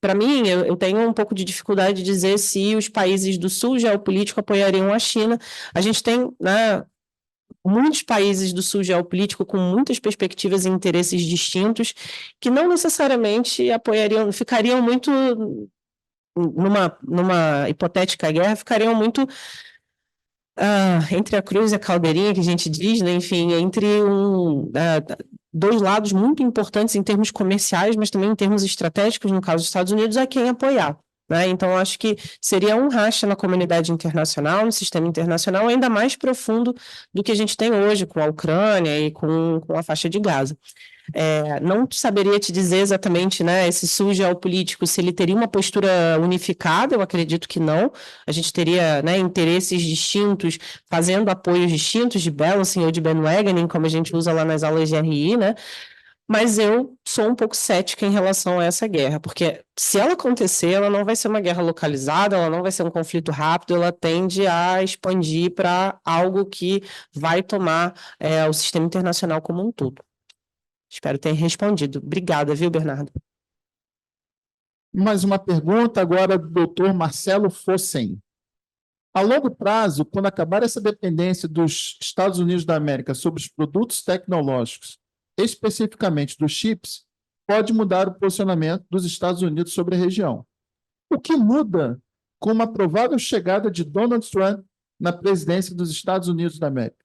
para mim, eu tenho um pouco de dificuldade de dizer se os países do sul geopolítico apoiariam a China. A gente tem, né, muitos países do sul geopolítico com muitas perspectivas e interesses distintos que não necessariamente apoiariam, ficariam muito numa hipotética guerra, ficariam muito entre a cruz e a caldeirinha, que a gente diz, né? Enfim, entre dois lados muito importantes em termos comerciais, mas também em termos estratégicos, no caso dos Estados Unidos, a quem apoiar. Né? Então, acho que seria um racha na comunidade internacional, no sistema internacional, ainda mais profundo do que a gente tem hoje com a Ucrânia e com a faixa de Gaza. Não saberia te dizer exatamente, né, esse sul geopolítico, se ele teria uma postura unificada, eu acredito que não. A gente teria, né, interesses distintos, fazendo apoios distintos de balancing ou de bandwagoning, como a gente usa lá nas aulas de RI, né? Mas eu sou um pouco cética em relação a essa guerra, porque se ela acontecer, ela não vai ser uma guerra localizada, ela não vai ser um conflito rápido, ela tende a expandir para algo que vai tomar o sistema internacional como um todo. Espero ter respondido. Obrigada, viu, Bernardo? Mais uma pergunta agora do doutor Marcelo Fossen. A longo prazo, quando acabar essa dependência dos Estados Unidos da América sobre os produtos tecnológicos, especificamente dos chips, pode mudar o posicionamento dos Estados Unidos sobre a região. O que muda com uma provável chegada de Donald Trump na presidência dos Estados Unidos da América?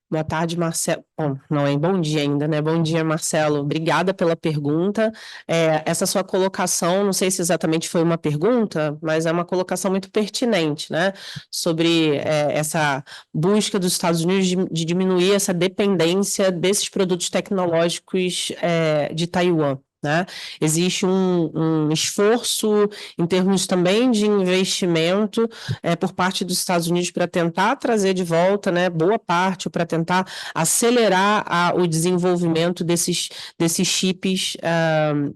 Boa tarde, Marcelo. Bom, não é bom dia ainda, né? Bom dia, Marcelo. Obrigada pela pergunta. Essa sua colocação, não sei se exatamente foi uma pergunta, mas é uma colocação muito pertinente, né? Sobre essa busca dos Estados Unidos de diminuir essa dependência desses produtos tecnológicos de Taiwan. Né? Existe um esforço em termos também de investimento por parte dos Estados Unidos para tentar trazer de volta, né, boa parte, para tentar acelerar o desenvolvimento desses chips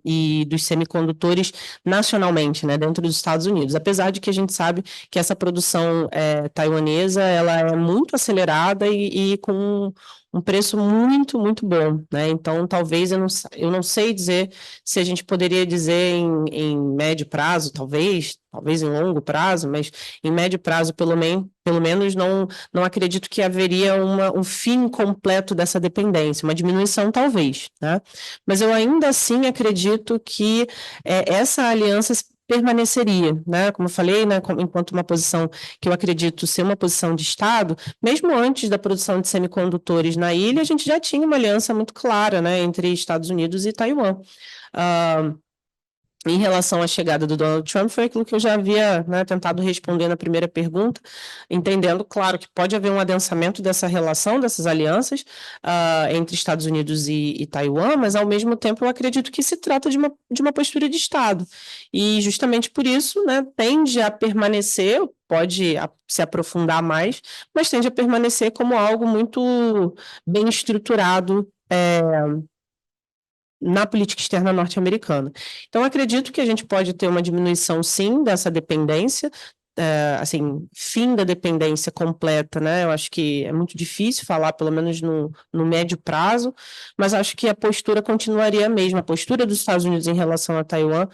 e dos semicondutores nacionalmente, né, dentro dos Estados Unidos. Apesar de que a gente sabe que essa produção taiwanesa ela é muito acelerada e com um preço muito, muito bom, né? Então, talvez eu não sei dizer se a gente poderia dizer em médio prazo, talvez em longo prazo, mas em médio prazo, pelo menos, não acredito que haveria um fim completo dessa dependência, uma diminuição, talvez, né? Mas eu ainda assim acredito que essa aliança permaneceria, né? Como eu falei, né? Enquanto uma posição que eu acredito ser uma posição de Estado, mesmo antes da produção de semicondutores na ilha, a gente já tinha uma aliança muito clara, né? Entre Estados Unidos e Taiwan. Em relação à chegada do Donald Trump, foi aquilo que eu já havia, né, tentado responder na primeira pergunta, entendendo, claro, que pode haver um adensamento dessa relação, dessas alianças entre Estados Unidos e Taiwan, mas, ao mesmo tempo, eu acredito que se trata de uma postura de Estado. E, justamente por isso, né, tende a permanecer, pode se aprofundar mais, mas tende a permanecer como algo muito bem estruturado, na política externa norte-americana. Então, acredito que a gente pode ter uma diminuição, sim, dessa dependência, assim, fim da dependência completa, né? Eu acho que é muito difícil falar, pelo menos no médio prazo, mas acho que a postura continuaria a mesma. A postura dos Estados Unidos em relação a Taiwan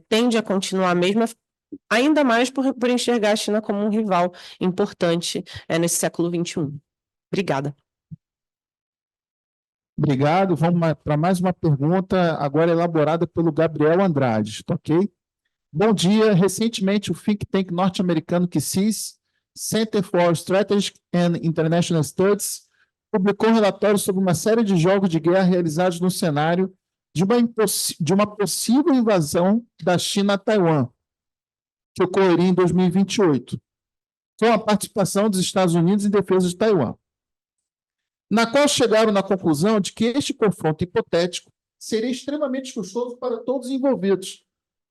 tende a continuar a mesma, ainda mais por enxergar a China como um rival importante nesse século XXI. Obrigada. Obrigado. Vamos para mais uma pergunta, agora elaborada pelo Gabriel Andrade, tá ok? Bom dia. Recentemente, o think tank norte-americano CSIS, Center for Strategic and International Studies, publicou um relatório sobre uma série de jogos de guerra realizados no cenário de uma possível invasão da China a Taiwan, que ocorreria em 2028, com a participação dos Estados Unidos em defesa de Taiwan, na qual chegaram na conclusão de que este confronto hipotético seria extremamente custoso para todos os envolvidos.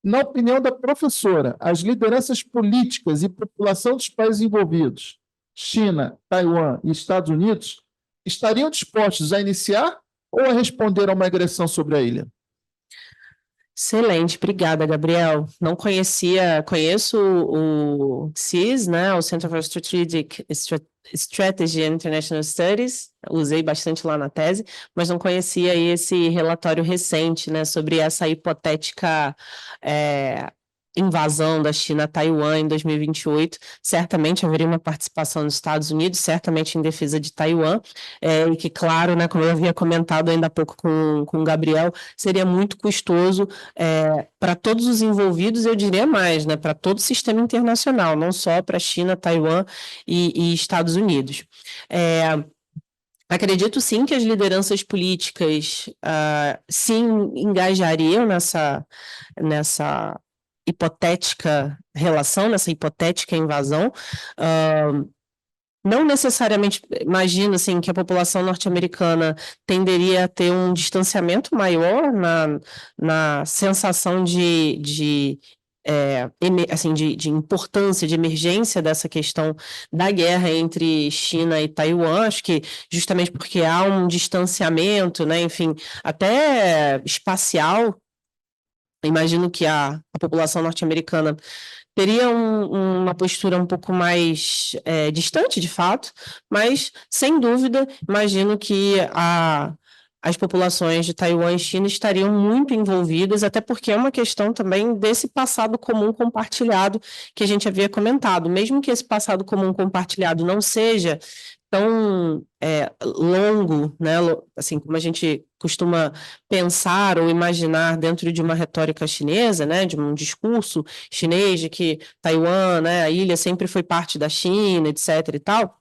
Na opinião da professora, as lideranças políticas e população dos países envolvidos, China, Taiwan e Estados Unidos, estariam dispostos a iniciar ou a responder a uma agressão sobre a ilha? Excelente, obrigada, Gabriel. Não conheço o CIS, né, o Center for Strategy and International Studies, usei bastante lá na tese, mas não conhecia esse relatório recente, né, sobre essa hipotética invasão da China a Taiwan em 2028. Certamente haveria uma participação dos Estados Unidos, certamente em defesa de Taiwan, e que, claro, né, como eu havia comentado ainda há pouco com o Gabriel, seria muito custoso para todos os envolvidos, eu diria mais, né, para todo o sistema internacional, não só para China, Taiwan e Estados Unidos. Acredito sim que as lideranças políticas sim engajariam nessa hipotética relação, nessa hipotética invasão. Não necessariamente, imagino assim, que a população norte-americana tenderia a ter um distanciamento maior na sensação de importância, de emergência dessa questão da guerra entre China e Taiwan. Acho que justamente porque há um distanciamento, né, enfim, até espacial. Imagino que a população norte-americana teria uma postura um pouco mais distante, de fato, mas, sem dúvida, imagino que as populações de Taiwan e China estariam muito envolvidas, até porque é uma questão também desse passado comum compartilhado que a gente havia comentado. Mesmo que esse passado comum compartilhado não seja tão longo, né, assim como a gente costuma pensar ou imaginar dentro de uma retórica chinesa, né, de um discurso chinês de que Taiwan, né, a ilha sempre foi parte da China, etc. e tal.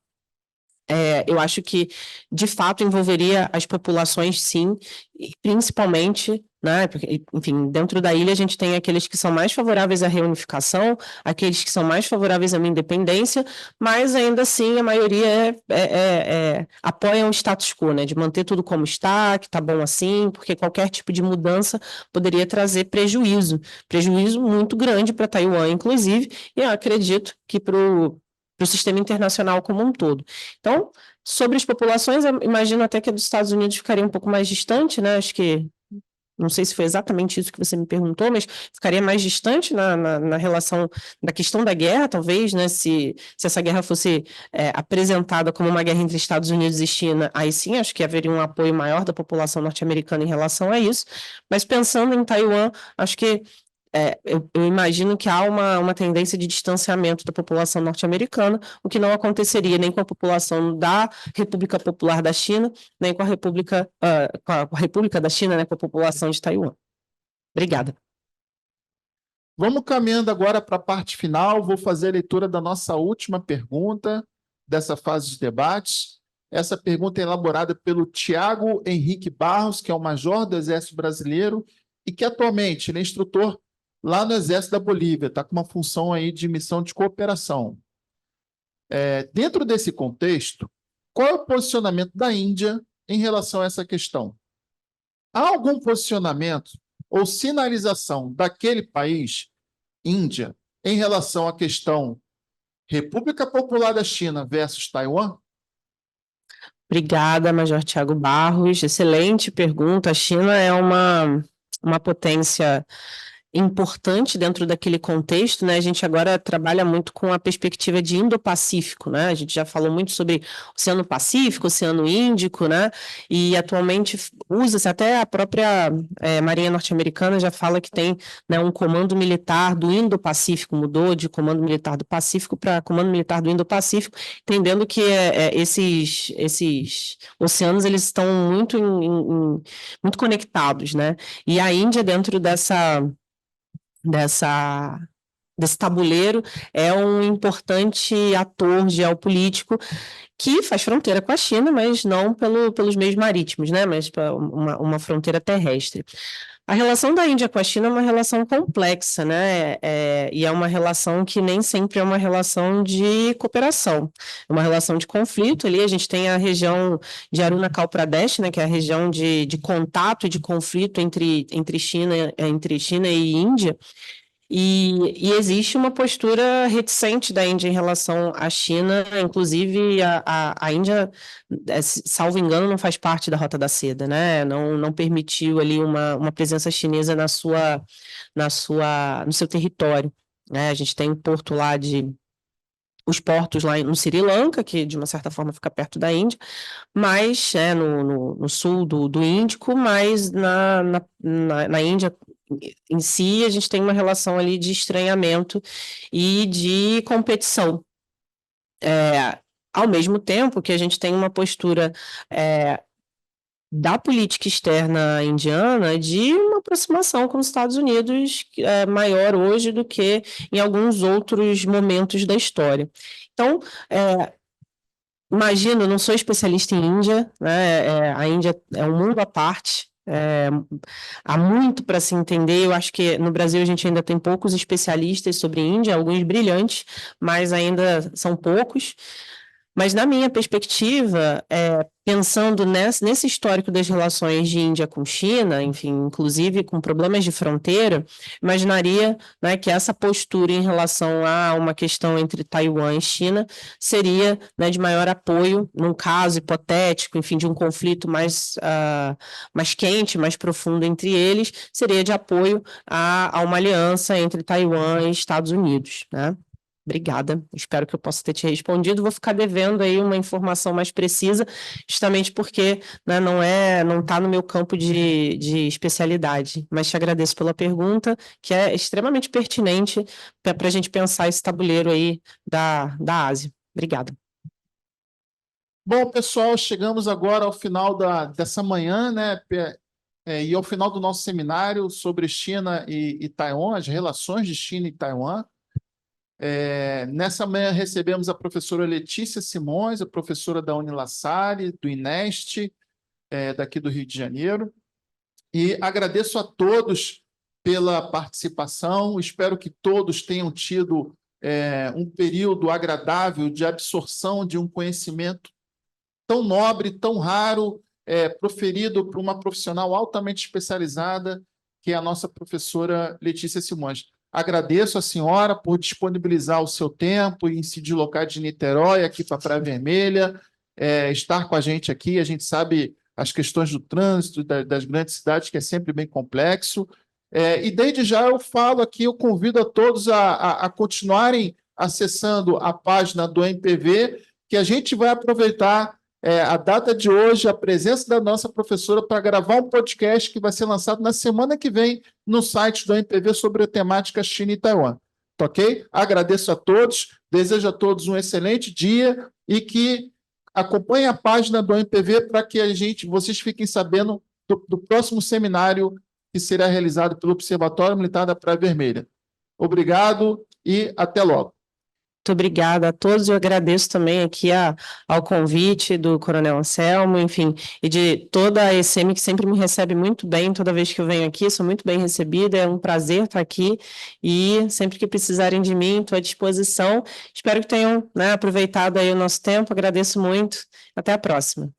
Eu acho que, de fato, envolveria as populações, sim, e principalmente, né, porque, enfim, dentro da ilha a gente tem aqueles que são mais favoráveis à reunificação, aqueles que são mais favoráveis à uma independência, mas ainda assim a maioria apoia o status quo, né, de manter tudo como está, que está bom assim, porque qualquer tipo de mudança poderia trazer prejuízo muito grande para Taiwan, inclusive, e eu acredito que para o sistema internacional como um todo. Então, sobre as populações, eu imagino até que a dos Estados Unidos ficaria um pouco mais distante, né? Acho que Não sei se foi exatamente isso que você me perguntou, mas ficaria mais distante na relação da questão da guerra, talvez, né? Se essa guerra fosse apresentada como uma guerra entre Estados Unidos e China, aí sim, acho que haveria um apoio maior da população norte-americana em relação a isso. Mas pensando em Taiwan, acho que eu imagino que há uma tendência de distanciamento da população norte-americana, o que não aconteceria nem com a população da República Popular da China, nem com a República da China, né, com a população de Taiwan. Obrigada. Vamos caminhando agora para a parte final. Vou fazer a leitura da nossa última pergunta dessa fase de debates. Essa pergunta é elaborada pelo Tiago Henrique Barros, que é o major do Exército Brasileiro e que atualmente ele é instrutor lá no Exército da Bolívia, está com uma função aí de missão de cooperação. Dentro desse contexto, qual é o posicionamento da Índia em relação a essa questão? Há algum posicionamento ou sinalização daquele país, Índia, em relação à questão República Popular da China versus Taiwan? Obrigada, Major Tiago Barros. Excelente pergunta. A China é uma potência importante dentro daquele contexto, né? A gente agora trabalha muito com a perspectiva de Indo-Pacífico, né? A gente já falou muito sobre Oceano Pacífico, Oceano Índico, né? E atualmente usa-se até a própria Marinha Norte-Americana já fala que tem, né, um comando militar do Indo-Pacífico, mudou de comando militar do Pacífico para comando militar do Indo-Pacífico, entendendo que esses oceanos eles estão muito conectados, né? E a Índia dentro desse tabuleiro é um importante ator geopolítico que faz fronteira com a China, mas não pelos meios marítimos, né? Mas uma fronteira terrestre. A relação da Índia com a China é uma relação complexa, né? E é uma relação que nem sempre é uma relação de cooperação, é uma relação de conflito. Ali a gente tem a região de Arunachal Pradesh, né? Que é a região de contato e de conflito entre China e Índia. E existe uma postura reticente da Índia em relação à China, inclusive a Índia, salvo engano, não faz parte da Rota da Seda, né? Não permitiu ali uma presença chinesa no seu território, né? A gente tem os portos lá no Sri Lanka, que de uma certa forma fica perto da Índia, mas no sul do Índico, mas na Índia em si, a gente tem uma relação ali de estranhamento e de competição. Ao mesmo tempo que a gente tem uma postura da política externa indiana de uma aproximação com os Estados Unidos maior hoje do que em alguns outros momentos da história. Então, imagino, não sou especialista em Índia, né? A Índia é um mundo à parte, há muito para se entender. Eu acho que no Brasil a gente ainda tem poucos especialistas sobre Índia, alguns brilhantes, mas ainda são poucos. Mas na minha perspectiva, pensando nesse histórico das relações de Índia com China, enfim, inclusive com problemas de fronteira, imaginaria, né, que essa postura em relação a uma questão entre Taiwan e China seria, né, de maior apoio, num caso hipotético, enfim, de um conflito mais quente, mais profundo entre eles, seria de apoio a uma aliança entre Taiwan e Estados Unidos, né? Obrigada, espero que eu possa ter te respondido. Vou ficar devendo aí uma informação mais precisa, justamente porque, né, não está no meu campo de especialidade, mas te agradeço pela pergunta, que é extremamente pertinente para a gente pensar esse tabuleiro aí da Ásia. Obrigada. Bom, pessoal, chegamos agora ao final dessa manhã, né? E ao final do nosso seminário sobre China e Taiwan, as relações de China e Taiwan. Nessa manhã recebemos a professora Letícia Simões, a professora da Unila Salle, do INEST, daqui do Rio de Janeiro. E agradeço a todos pela participação. Espero que todos tenham tido um período agradável de absorção de um conhecimento tão nobre, tão raro, proferido por uma profissional altamente especializada, que é a nossa professora Letícia Simões. Agradeço a senhora por disponibilizar o seu tempo e se deslocar de Niterói aqui para a Praia Vermelha, estar com a gente aqui. A gente sabe as questões do trânsito das grandes cidades, que é sempre bem complexo. E desde já eu falo aqui, eu convido a todos a continuarem acessando a página do MPV, que a gente vai aproveitar a data de hoje, a presença da nossa professora, para gravar um podcast que vai ser lançado na semana que vem no site do MPV sobre a temática China e Taiwan. Tá ok? Agradeço a todos, desejo a todos um excelente dia e que acompanhem a página do MPV para que vocês fiquem sabendo do próximo seminário que será realizado pelo Observatório Militar da Praia Vermelha. Obrigado e até logo. Muito obrigada a todos, eu agradeço também aqui ao convite do Coronel Anselmo, enfim, e de toda a ECM que sempre me recebe muito bem, toda vez que eu venho aqui, sou muito bem recebida, é um prazer estar aqui, e sempre que precisarem de mim, estou à disposição. Espero que tenham, né, aproveitado aí o nosso tempo, agradeço muito, até a próxima.